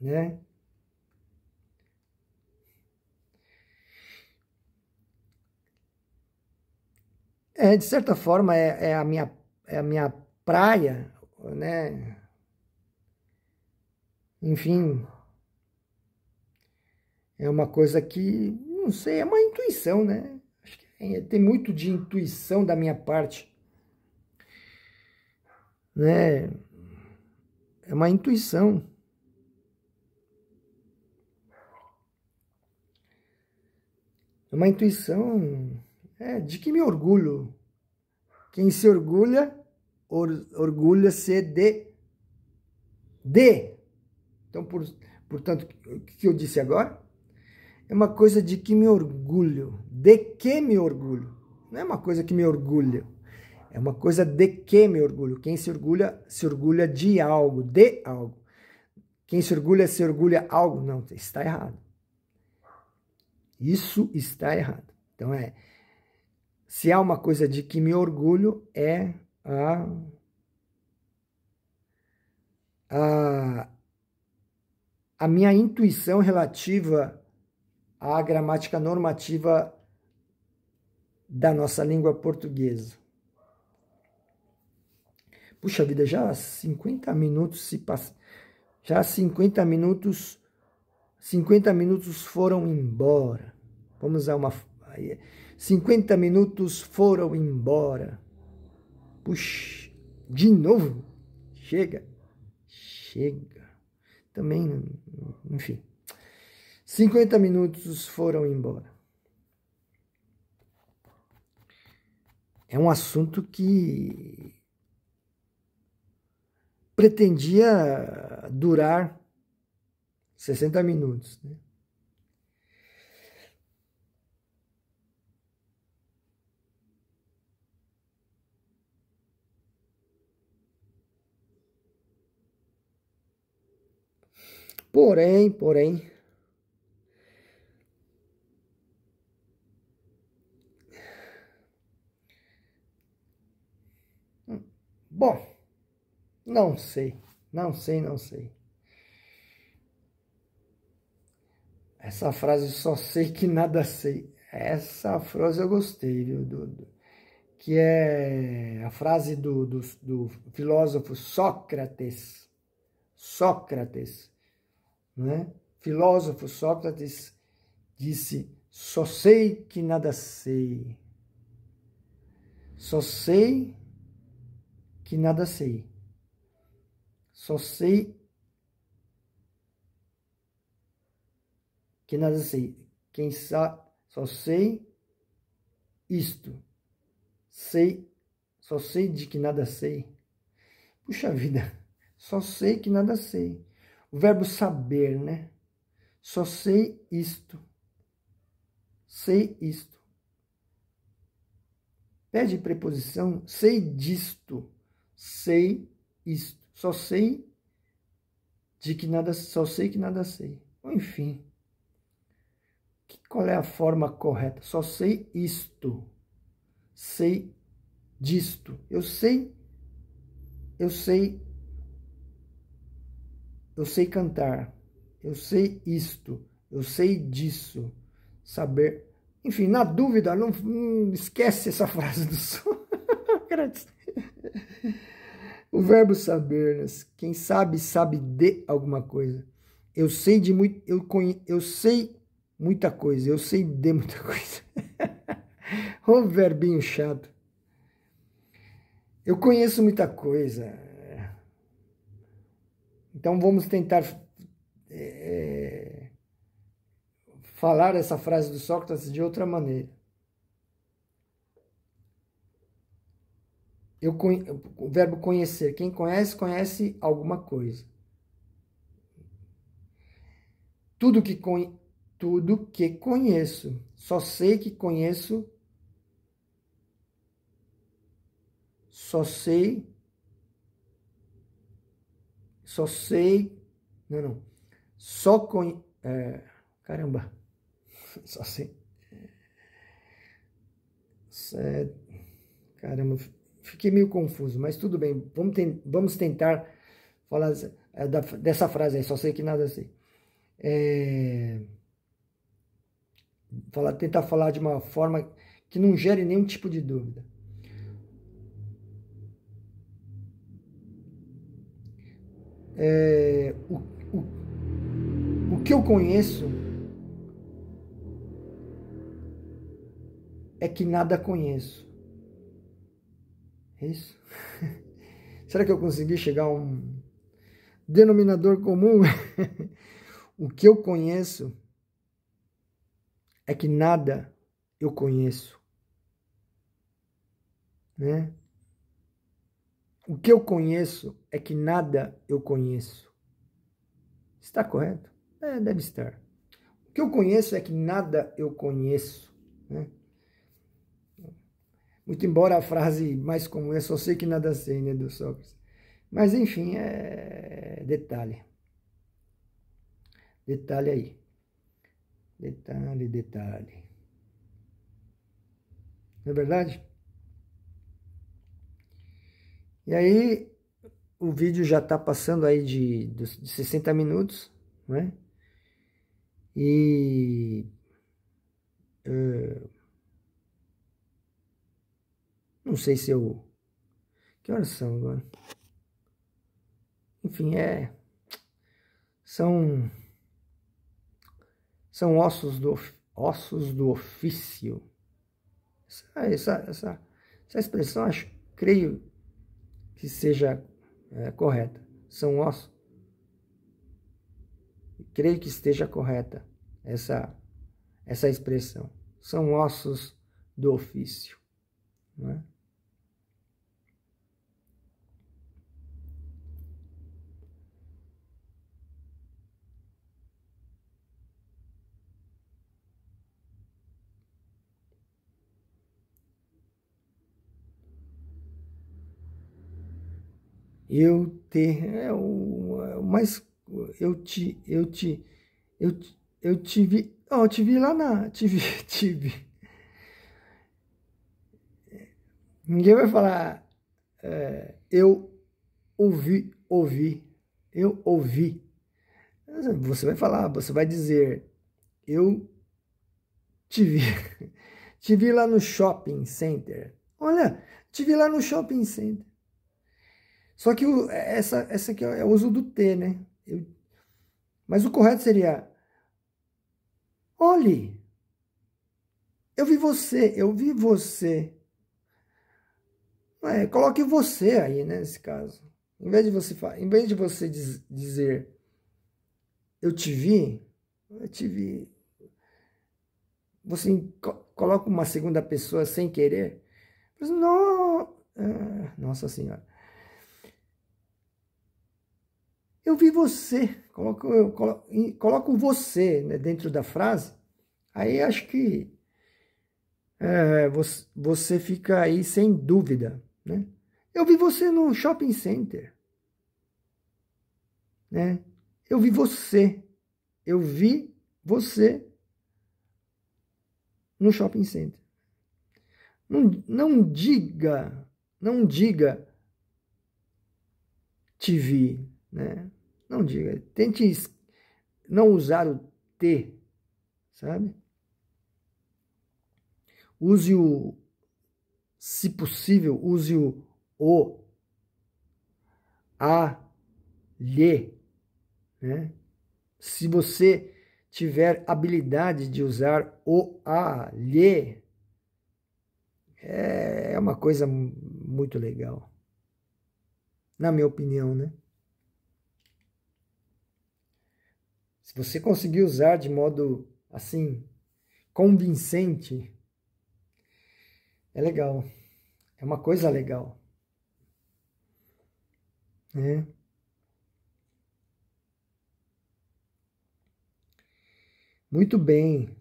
né? De certa forma, é a minha praia, né? Enfim, é uma coisa que, não sei, é uma intuição, né? Acho que tem muito de intuição da minha parte, né? É uma intuição. É uma intuição de que me orgulho. Quem se orgulha, orgulha-se de. Então, portanto, o que eu disse agora? É uma coisa de que me orgulho. De que me orgulho? Não é uma coisa que me orgulha. É uma coisa de que me orgulho. Quem se orgulha de algo, de algo. Quem se orgulha algo. Não, está errado. Isso está errado. Então se há uma coisa de que me orgulho é a minha intuição relativa à gramática normativa da nossa língua portuguesa. Puxa vida, já 50 minutos se passam. Já 50 minutos foram embora. Vamos usar uma... 50 minutos foram embora. Puxa, de novo? Chega. Também, enfim. 50 minutos foram embora. É um assunto que pretendia durar 60 minutos, né? Porém, bom, não sei. Essa frase, só sei que nada sei. Essa frase eu gostei, viu, que é a frase do filósofo Sócrates. Né? Filósofo Sócrates disse: só sei que nada sei. Só sei que nada sei. Só sei que nada sei. Quem sabe, só sei isto. Só sei de que nada sei. Puxa vida, só sei que nada sei. O verbo saber, né? Só sei isto. Sei isto. Pede preposição, sei disto. Sei isto. Só sei de que nada, só sei que nada sei. Enfim. Qual é a forma correta? Só sei isto. Sei disto. Eu sei cantar. Eu sei isto. Eu sei disso. Saber. Enfim, na dúvida, não esquece essa frase do Sócrates. O verbo saber, né? Quem sabe, sabe de alguma coisa. Eu sei de muito, eu sei muita coisa, eu sei de muita coisa. Ô verbinho chato. Eu conheço muita coisa. Então vamos tentar falar essa frase do Sócrates de outra maneira. O verbo conhecer. Quem conhece, conhece alguma coisa. Tudo que conheço. Só sei que conheço. Só sei. Não. Só conheço. Caramba. Só sei. Caramba. Fiquei meio confuso, mas tudo bem. Vamos tentar falar dessa frase aí. Só sei que nada sei. Tentar falar de uma forma que não gere nenhum tipo de dúvida. O que eu conheço é que nada conheço. É isso? Será que eu consegui chegar a um denominador comum? O que eu conheço é que nada eu conheço. Né? O que eu conheço é que nada eu conheço. Está correto? Deve estar. O que eu conheço é que nada eu conheço. Né? Muito embora a frase mais comum é só sei que nada sei, né, do Sócrates. Mas, enfim, é detalhe. Detalhe aí. Detalhe, detalhe. Não é verdade? E aí, o vídeo já está passando aí de 60 minutos, né? E... não sei se eu... Que horas são agora? Enfim, são ossos do ofício. Essa expressão, creio que seja correta. São ossos. Creio que esteja correta essa expressão. São ossos do ofício. Não é? Mas eu te vi, eu te vi lá te vi. Ninguém vai falar, eu ouvi, eu ouvi. Você vai falar, você vai dizer, eu te vi, te vi lá no shopping center. Olha, te vi lá no shopping center. Só que essa aqui é o uso do T, né? Mas o correto seria, olhe, eu vi você. Coloque você aí, né, nesse caso. Em vez de você dizer, eu te vi, você coloca uma segunda pessoa sem querer. Não, nossa senhora. Eu vi você, coloco você, né, dentro da frase, aí acho que você fica aí sem dúvida, né? Eu vi você no shopping center, né? Eu vi você no shopping center. Não diga te vi, né? Não diga, tente não usar o T, sabe? Se possível, use o, a, lhe, né? Se você tiver habilidade de usar o, a, lhe, é uma coisa muito legal, na minha opinião, né? Se você conseguir usar de modo, assim, convincente, é legal. É uma coisa legal. Né? Muito bem.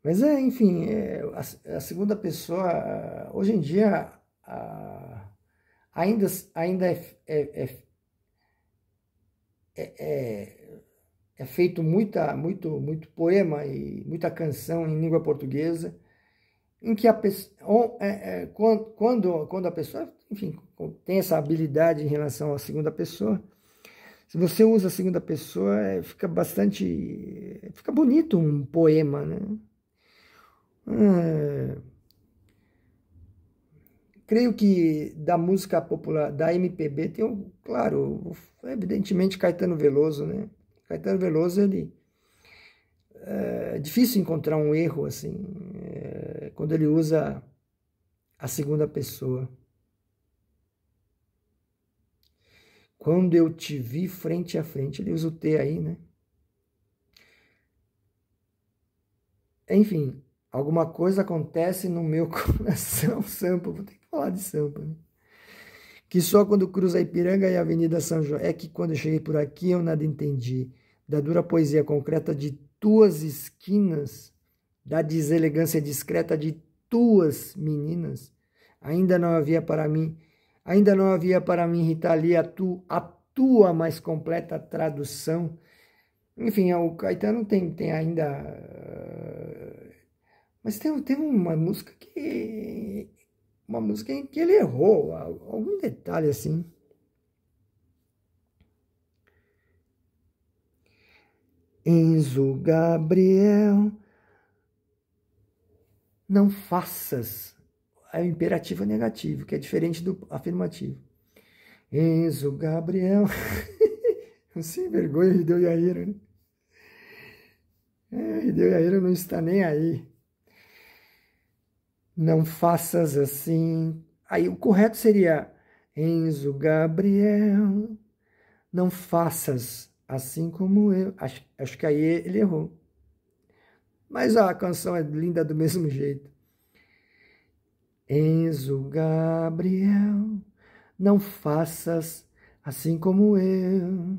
Mas enfim, a segunda pessoa, hoje em dia, ainda é feito muito poema e muita canção em língua portuguesa, em que a pessoa, quando a pessoa, enfim, tem essa habilidade em relação à segunda pessoa, se você usa a segunda pessoa, fica bonito um poema, né? Creio que da música popular, da MPB, tem claro, evidentemente Caetano Veloso, né? Caetano Veloso, é difícil encontrar um erro, assim, quando ele usa a segunda pessoa. Quando eu te vi frente a frente, ele usa o T aí, né? Enfim, alguma coisa acontece no meu coração, Sampa, vou ter que falar de Sampa, né? Que só quando cruza a Ipiranga e a Avenida São João, é que quando eu cheguei por aqui eu nada entendi, da dura poesia concreta de tuas esquinas, da deselegância discreta de tuas meninas. Ainda não havia para mim, Rita Lee, a tua mais completa tradução. Enfim, o Caetano tem ainda... Mas tem uma música em que ele errou, algum detalhe assim. Enzo Gabriel, não faças. É o imperativo negativo, que é diferente do afirmativo. Enzo Gabriel, sem vergonha, Hideo Yairo, né? Hideo Yairo não está nem aí. Não faças assim. Aí o correto seria Enzo Gabriel, não faças assim como eu. Acho que aí ele errou. Mas a canção é linda do mesmo jeito. Enzo Gabriel, não faças assim como eu.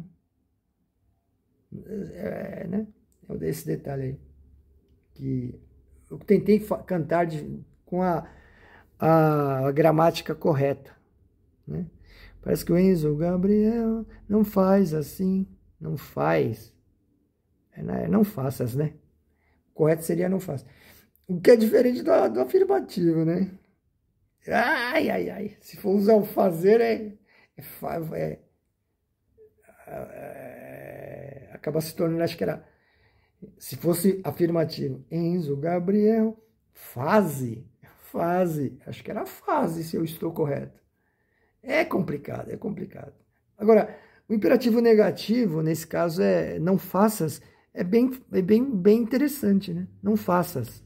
Né? É desse detalhe aí. Que eu tentei cantar com a gramática correta. Né? Parece que o Enzo Gabriel não faz assim, não faz. Não faças, né? O correto seria não faça. O que é diferente do afirmativo, né? Ai, ai, ai. Se for usar o fazer, acaba se tornando, acho que era... Se fosse afirmativo, Enzo Gabriel, fase. Acho que era fase, se eu estou correto. É complicado, é complicado. Agora, o imperativo negativo, nesse caso, é não faças, é bem interessante, né? Não faças,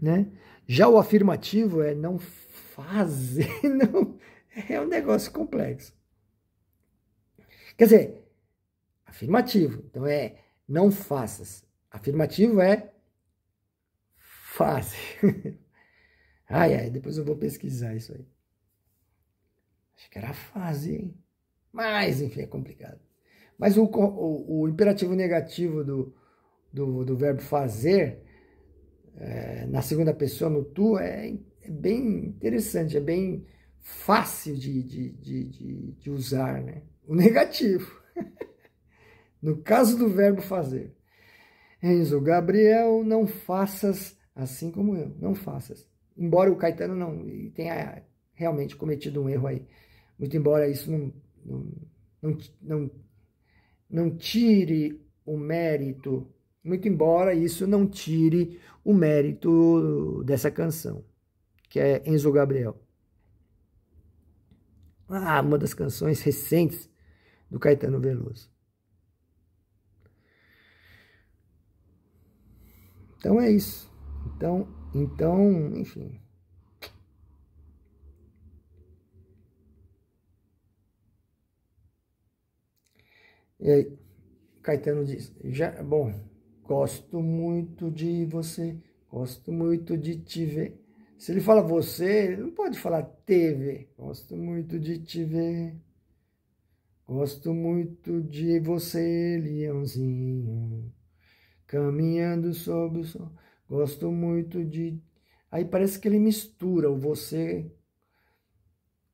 né? Já o afirmativo é não faze, não, é um negócio complexo. Quer dizer, afirmativo, então é não faças. Afirmativo é faze. Ai, depois eu vou pesquisar isso aí. Acho que era fase, hein? Mas, enfim, é complicado. Mas o imperativo negativo do verbo fazer, na segunda pessoa, no tu, é bem interessante, é bem fácil de usar, né? O negativo. No caso do verbo fazer. Enzo Gabriel, não faças assim como eu. Não faças. Embora o Caetano não tenha realmente cometido um erro aí. Muito embora isso não tire o mérito, muito embora isso não tire o mérito dessa canção, que é Enzo Gabriel. Uma das canções recentes do Caetano Veloso. Então é isso. Então, enfim. E aí, Caetano diz, bom, gosto muito de você, gosto muito de te ver. Se ele fala você, ele não pode falar te ver. Gosto muito de te ver. Gosto muito de você, leãozinho, caminhando sob o sol. Gosto muito de... Aí parece que ele mistura o você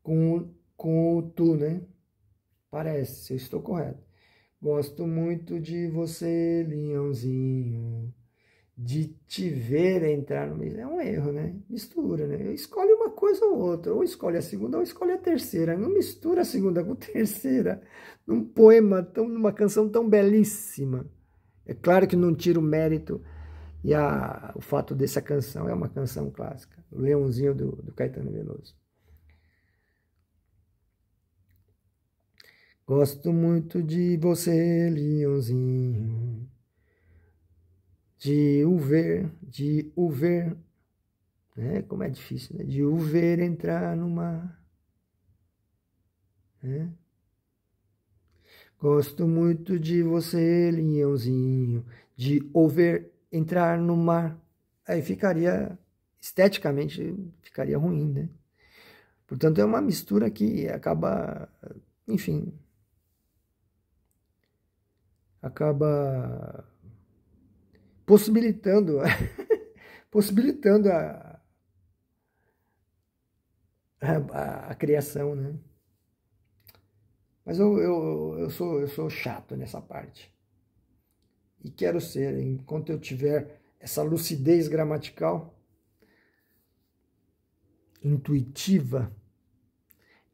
com o tu, né? Parece, se eu estou correto. Gosto muito de você, leãozinho, de te ver entrar no meio. É um erro, né? Mistura, né? Escolhe uma coisa ou outra. Ou escolhe a segunda ou escolhe a terceira. Não mistura a segunda com a terceira. Num poema, numa canção tão belíssima. É claro que não tira o mérito e o fato dessa canção. É uma canção clássica. O Leãozinho do Caetano Veloso. Gosto muito de você, leãozinho, de o ver, né? Como é difícil, né? De o ver entrar no mar, né? Gosto muito de você, leãozinho, de o ver entrar no mar. Aí esteticamente, ficaria ruim, né? Portanto, é uma mistura que acaba, enfim, possibilitando a criação, né? Mas eu sou chato nessa parte. E quero ser, enquanto eu tiver essa lucidez gramatical, intuitiva,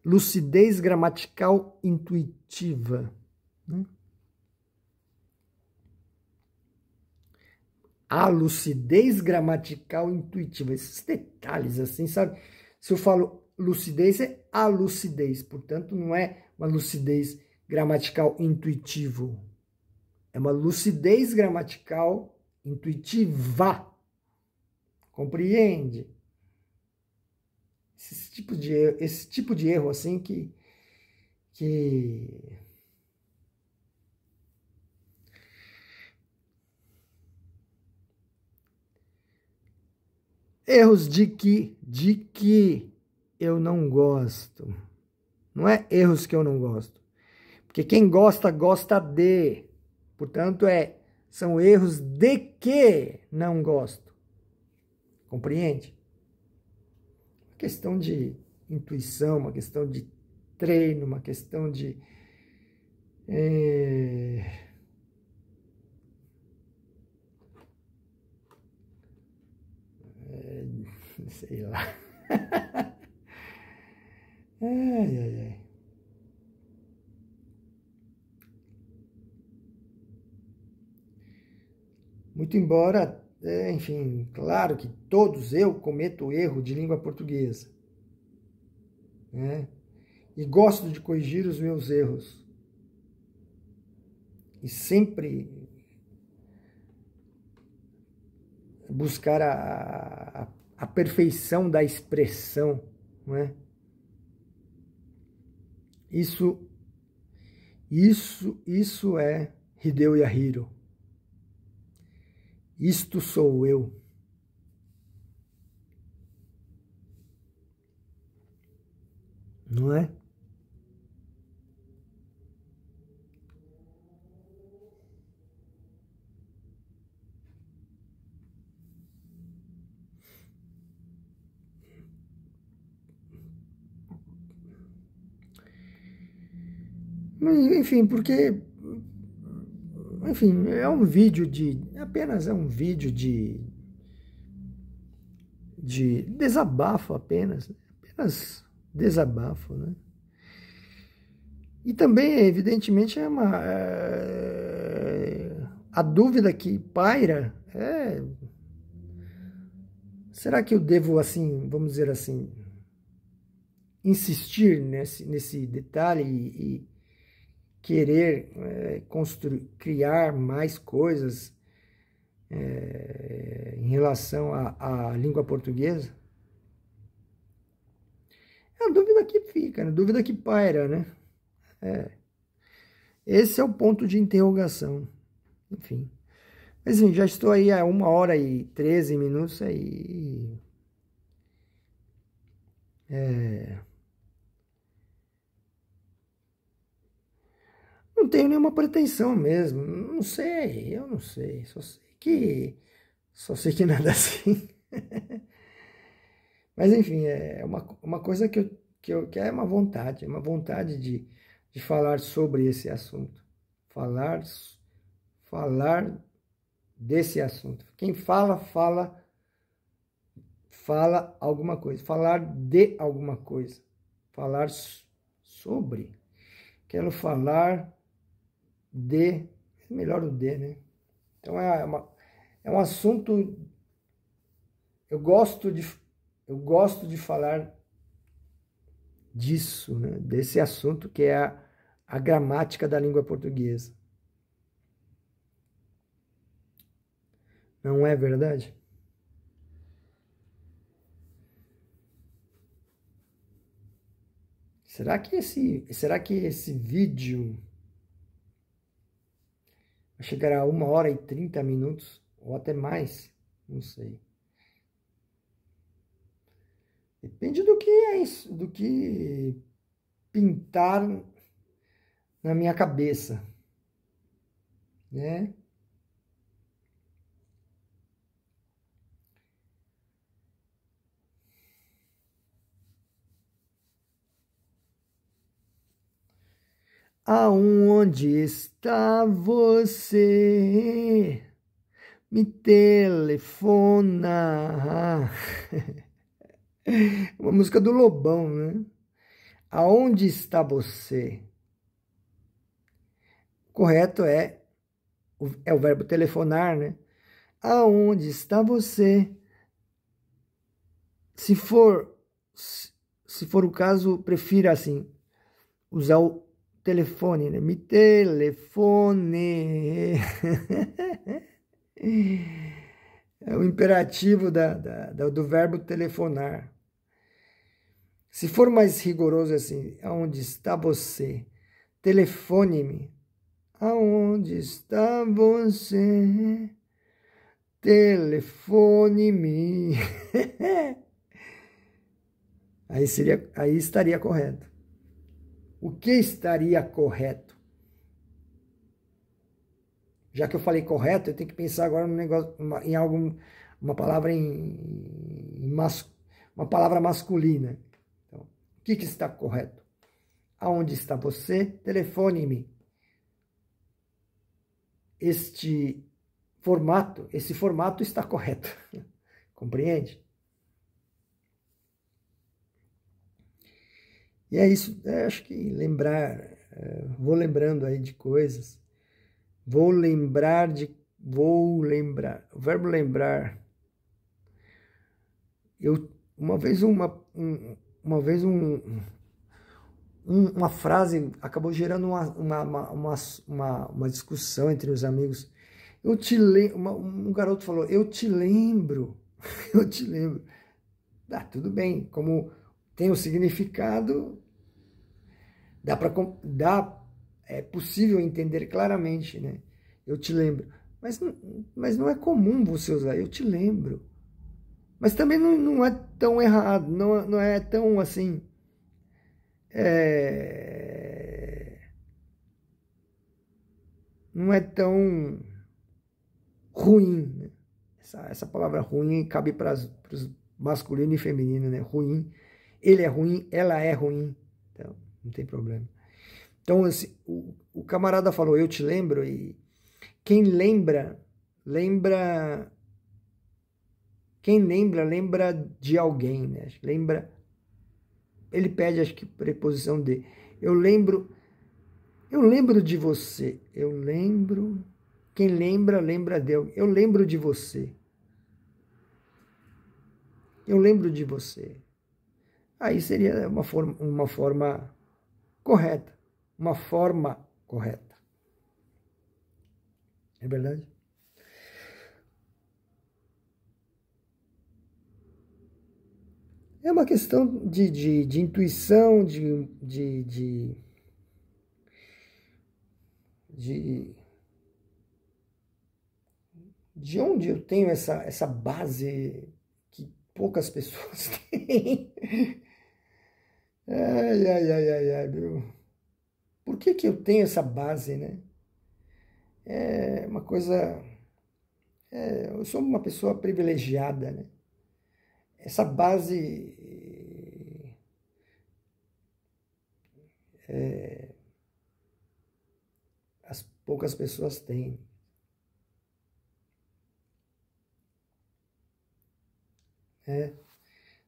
lucidez gramatical intuitiva, né? A lucidez gramatical intuitiva, esses detalhes assim, sabe? Se eu falo lucidez, é a lucidez, portanto, não é uma lucidez gramatical intuitivo, é uma lucidez gramatical intuitiva. Compreende? Esse tipo de erro assim que erros de que eu não gosto. Não é erros que eu não gosto. Porque quem gosta, gosta de. Portanto, são erros de que não gosto. Compreende? Uma questão de intuição, uma questão de treino, uma questão de... sei lá. Ai, ai, ai. Muito embora, enfim, claro que todos eu cometo o erro de língua portuguesa, né? E gosto de corrigir os meus erros. E sempre buscar a perfeição da expressão, não é? Isso é Hideo Yahiro. Isto sou eu. Não é? Enfim, porque... Enfim, é um vídeo de... Apenas é um vídeo de desabafo apenas. Apenas desabafo, né? E também, evidentemente, a dúvida que paira é... Será que eu devo, assim, vamos dizer assim, insistir nesse detalhe e querer criar mais coisas em relação à língua portuguesa? É a dúvida que fica, a dúvida que paira, né? Esse é o ponto de interrogação. Enfim. Mas enfim, já estou aí há 1h13 aí. Não tenho nenhuma pretensão mesmo. Não sei, eu não sei. Só sei que nada assim. Mas enfim, é uma coisa que é uma vontade de falar sobre esse assunto. Falar desse assunto. Quem fala alguma coisa. Falar de alguma coisa. Falar sobre. Quero falar de... Melhor o de, né? Então é um assunto... Eu gosto de falar disso, né? Desse assunto que é a gramática da língua portuguesa. Não é verdade? Será que esse vídeo vai chegar a 1h30 ou até mais? Não sei. Depende do que é isso, do que pintar na minha cabeça, né? Aonde está você? Me telefona. Uma música do Lobão, né? Aonde está você? Correto é o verbo telefonar, né? Aonde está você? Se for o caso, prefira assim, usar o telefone, né? Me telefone. É o imperativo do verbo telefonar. Se for mais rigoroso assim, aonde está você? Telefone-me. Aonde está você? Telefone-me. Aí estaria correto. O que estaria correto? Já que eu falei correto, eu tenho que pensar agora no negócio, uma palavra uma palavra masculina. Então, o que está correto? Aonde está você? Telefone-me. Esse formato está correto. Compreende? E é isso. Acho que vou lembrando aí de coisas. Vou lembrar. O verbo lembrar. Uma vez uma frase acabou gerando uma discussão entre os amigos. Um garoto falou, eu te lembro, eu te lembro. Tudo bem, como tem o significado, é possível entender claramente, né? Eu te lembro. Mas não é comum você usar, eu te lembro. Mas também não é tão errado, não é tão assim... não é tão ruim, né? Essa palavra ruim cabe para os masculino e feminino, né? Ruim, ele é ruim, ela é ruim, então não tem problema. Então assim, o camarada falou, eu te lembro, e quem lembra de alguém, né? Ele pede, acho que preposição de. Eu lembro de você. Quem lembra de alguém. Eu lembro de você. Eu lembro de você. Aí seria uma forma correta. Uma forma correta. É verdade? É uma questão de intuição, de onde eu tenho essa base que poucas pessoas têm. Ai, meu. Por que eu tenho essa base, né? É uma coisa... eu sou uma pessoa privilegiada, né? Essa base... as poucas pessoas têm.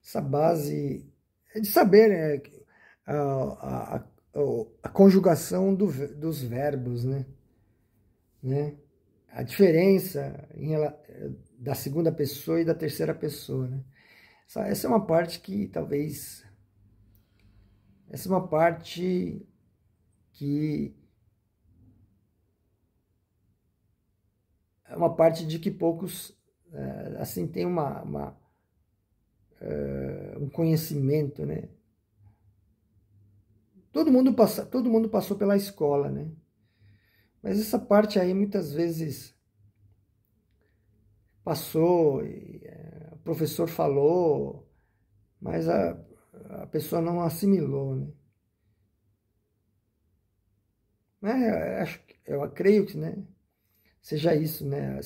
Essa base é de saber, né, a conjugação dos verbos, né? A diferença da segunda pessoa e da terceira pessoa, né? Essa é uma parte que talvez... Essa é uma parte que... É uma parte de que poucos, assim, têm um conhecimento, né? Todo mundo passou pela escola, né? Mas essa parte aí muitas vezes passou, o professor falou, mas a pessoa não assimilou, né? Eu creio que, né, seja isso, né?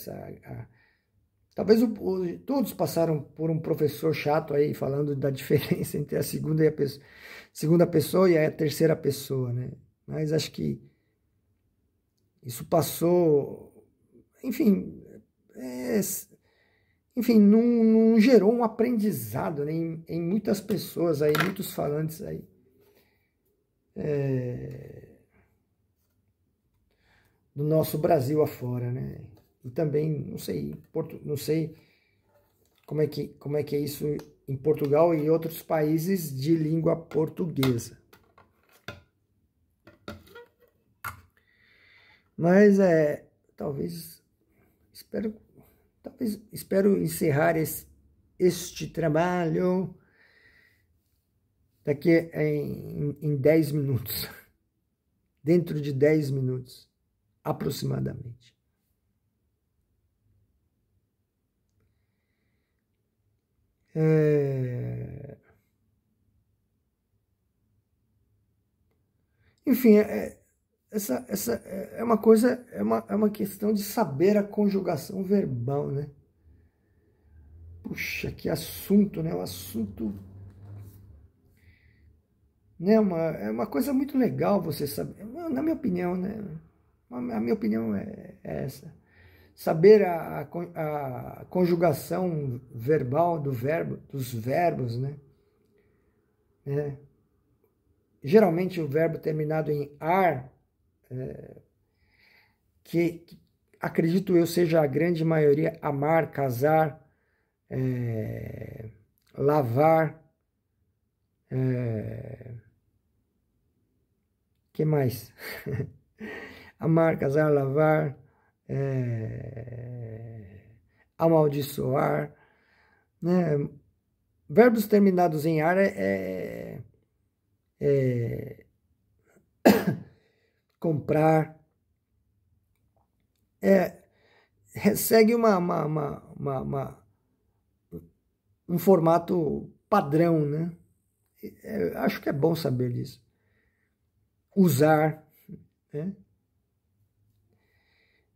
Talvez todos passaram por um professor chato aí falando da diferença entre a segunda pessoa e a terceira pessoa, né? mas acho que isso passou, enfim, não gerou um aprendizado, né, em muitas pessoas aí, muitos falantes aí. Do nosso Brasil afora, né? E também, não sei como é que é isso em Portugal e outros países de língua portuguesa. Mas espero encerrar este trabalho daqui em 10 minutos. Dentro de 10 minutos, aproximadamente. Enfim, essa é uma coisa, é uma questão de saber a conjugação verbal, né? Puxa, que assunto, né? Um assunto, né? É uma coisa muito legal você saber, na minha opinião, né? A minha opinião é essa. Saber a conjugação verbal dos verbos, né? Geralmente o verbo terminado em ar, que acredito eu seja a grande maioria, amar, casar, lavar, que mais? Amar, casar, lavar, amaldiçoar, né? Verbos terminados em ar comprar, segue um formato padrão, né? Acho que é bom saber disso. Usar, né?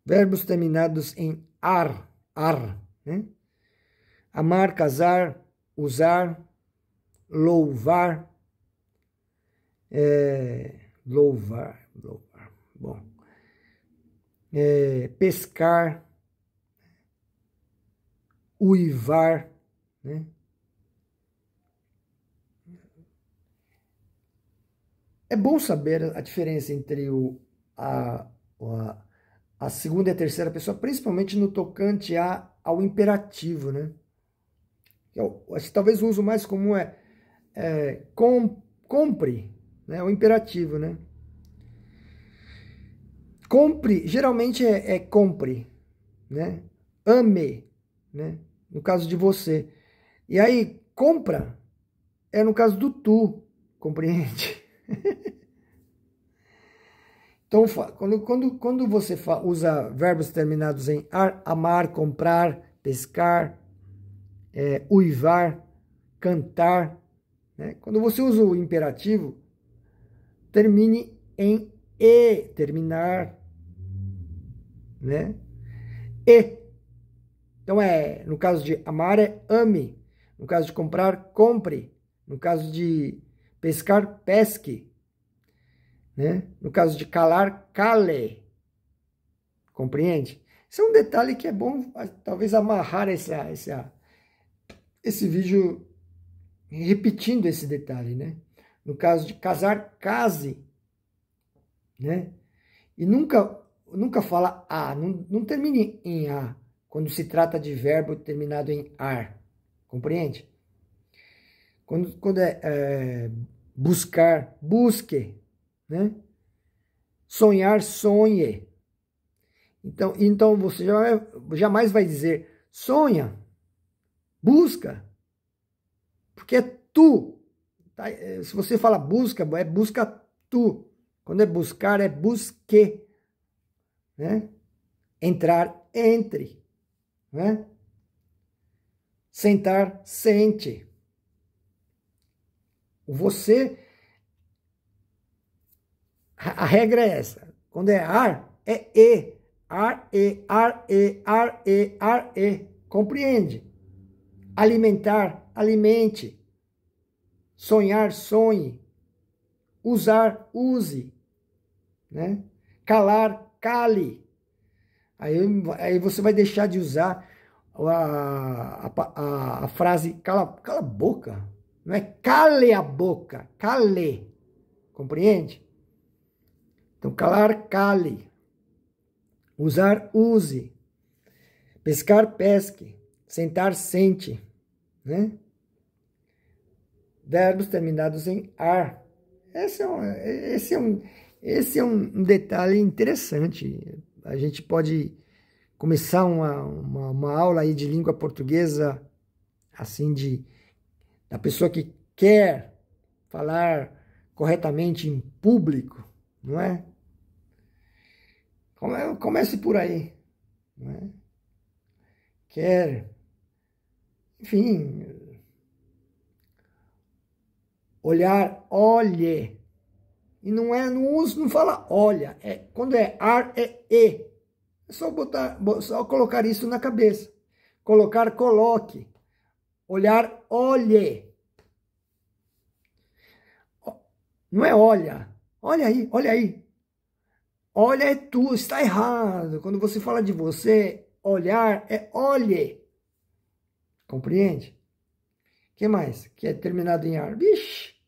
Verbos terminados em ar, né? Amar, casar, usar, louvar, louvar, bom, pescar, uivar, né? É bom saber a diferença entre a segunda e a terceira pessoa, principalmente no tocante ao imperativo, né? Acho que talvez o uso mais comum compre, né? O imperativo, né? Compre, geralmente compre, né? Ame, né? No caso de você. E aí, compra é no caso do tu, compreende? Então, quando você usa verbos terminados em ar, amar, comprar, pescar, uivar, cantar, né? Quando você usa o imperativo, termine em e, terminar, né? E. Então, no caso de amar é ame, no caso de comprar, compre, no caso de pescar, pesque, né? No caso de calar, cale. Compreende? Isso é um detalhe que é bom, talvez, amarrar esse vídeo repetindo esse detalhe, né? No caso de casar, case, né? E nunca fala a, não termine em a, quando se trata de verbo terminado em ar. Compreende? Quando é buscar, busque, né? Sonhar, sonhe. Então você jamais vai dizer sonha, busca, porque é tu. Tá? Se você fala busca, é busca tu. Quando é buscar, é busque, né? Entrar, entre, né? Sentar, sente. Você, a regra é essa. Quando é ar, é e. Ar, e, ar, e, ar, e, ar, e. Compreende? Alimentar, alimente. Sonhar, sonhe. Usar, use. né? Calar, cale. Aí você vai deixar de usar a frase cala a boca. Não é cale a boca, cale. Compreende? Então, calar, cale. Usar, use. Pescar, pesque. Sentar, sente. Né? Verbos terminados em ar. Esse é um detalhe interessante. A gente pode começar uma aula aí de língua portuguesa, assim, da pessoa que quer falar corretamente em público, não é? Comece por aí, não é? Quer, enfim, olhar, olhe. E não fala olha, quando é ar, é e. É só colocar isso na cabeça. Colocar, coloque. Olhar, olhe. Não é olha. Olha aí, olha aí. Olha é tu, está errado. Quando você fala de você, olhar é olhe. Compreende? O que mais? Que é terminado em ar. Vixe!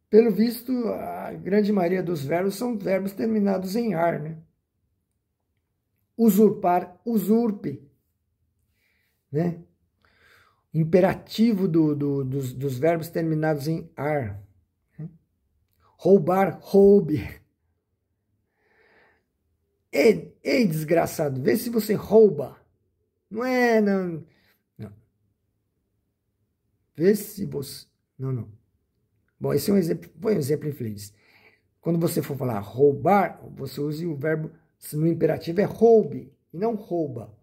Pelo visto, a grande maioria dos verbos são verbos terminados em ar, né? Usurpar, usurpe, né? Imperativo dos verbos terminados em ar. Né? Roubar, roube. Ei, desgraçado, vê se você rouba. Não. Vê se você... Não. Bom, esse é um exemplo, foi um exemplo infeliz. Quando você for falar roubar, você use o verbo, no imperativo é roube, e não rouba.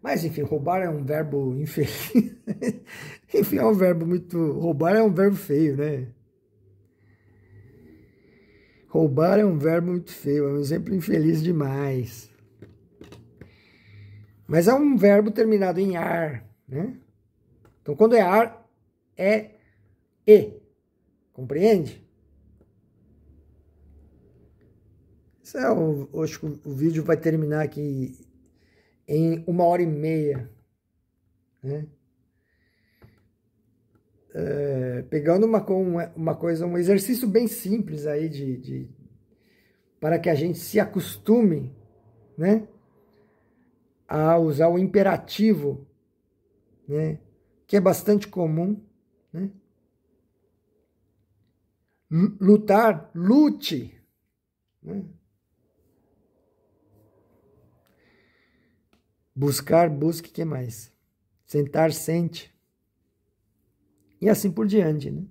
Mas, enfim, roubar é um verbo infeliz. Enfim, é um verbo muito... Roubar é um verbo feio, né? Roubar é um verbo muito feio, é um exemplo infeliz demais. Mas é um verbo terminado em ar, né? Então, quando é ar, é e. Compreende? Acho que o vídeo vai terminar aqui em 1h30, né? Pegando uma coisa, um exercício bem simples aí para que a gente se acostume, né, a usar o imperativo, né, que é bastante comum, né? Lutar, lute, né? Buscar, busque, o que mais? Sentar, sente. E assim por diante, né?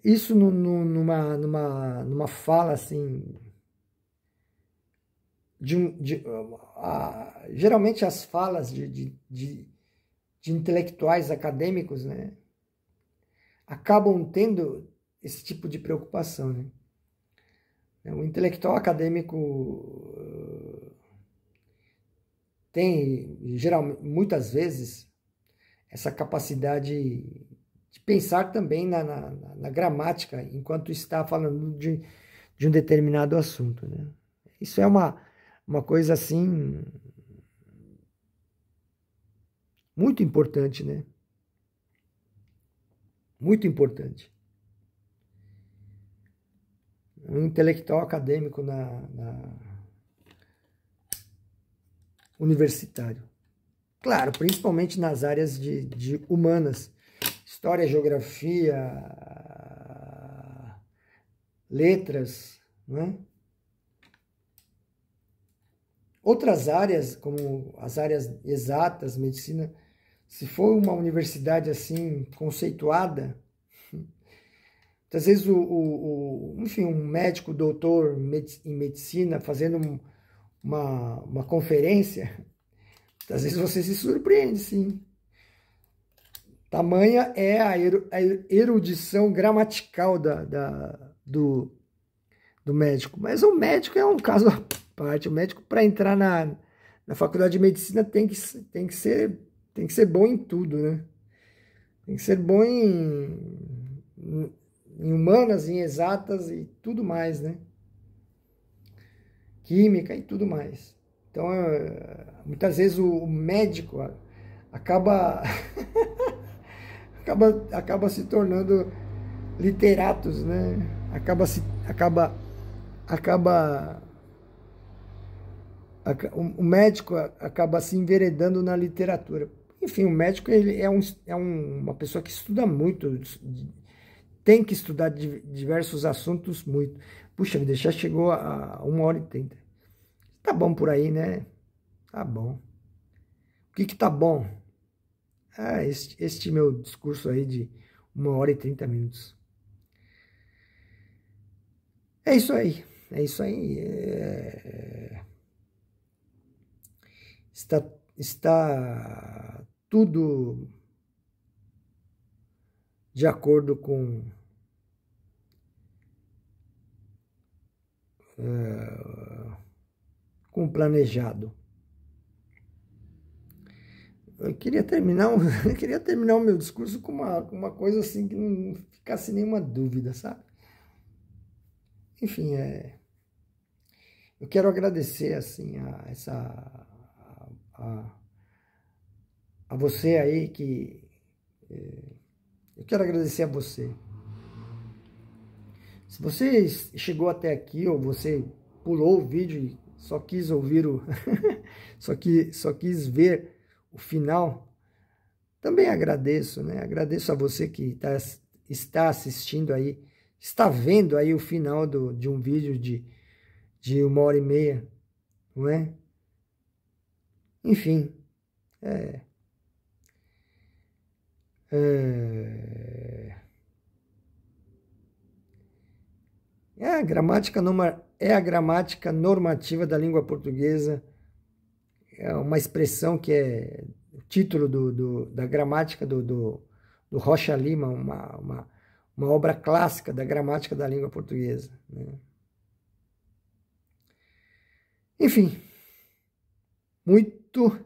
Isso numa fala assim, geralmente as falas de intelectuais acadêmicos, né, acabam tendo esse tipo de preocupação, né? O intelectual acadêmico tem, geralmente, muitas vezes, essa capacidade de pensar também na gramática, enquanto está falando de um determinado assunto, né? Isso é uma coisa, assim, muito importante, né? Muito importante. Um intelectual acadêmico universitário. Claro, principalmente nas áreas de humanas. História, geografia, letras, né? Outras áreas, como as áreas exatas, medicina, se for uma universidade assim, conceituada, às vezes enfim, um médico, doutor em medicina, fazendo uma conferência, às vezes você se surpreende, sim. Tamanha é a erudição gramatical do médico. Mas o médico é um caso à parte. O médico, para entrar na faculdade de medicina, tem que ser bom em tudo, né? Tem que ser bom em humanas, em exatas e tudo mais, né? Química e tudo mais. Então, muitas vezes o médico acaba, acaba se tornando literatos, né? O médico acaba se enveredando na literatura. Enfim, o médico ele uma pessoa que estuda muito, tem que estudar diversos assuntos muito. Puxa vida, já chegou a 1h30. Tá bom por aí, né? Tá bom. O que que tá bom? Ah, este meu discurso aí de 1h30. É isso aí. É isso aí. Está tudo de acordo com o planejado. Eu queria terminar, eu queria terminar o meu discurso com uma coisa assim que não ficasse nenhuma dúvida, sabe? Enfim, eu quero agradecer assim a você aí eu quero agradecer a você. Se você chegou até aqui ou você pulou o vídeo e só quis ouvir só quis ver o final, também agradeço, né? Agradeço a você que está assistindo aí, está vendo aí o final de um vídeo de 1h30, não é? Enfim, é a gramática normativa da língua portuguesa, é uma expressão que é o título da gramática do Rocha Lima, uma obra clássica da gramática da língua portuguesa, né? Enfim, muito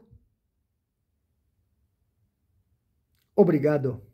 obrigado.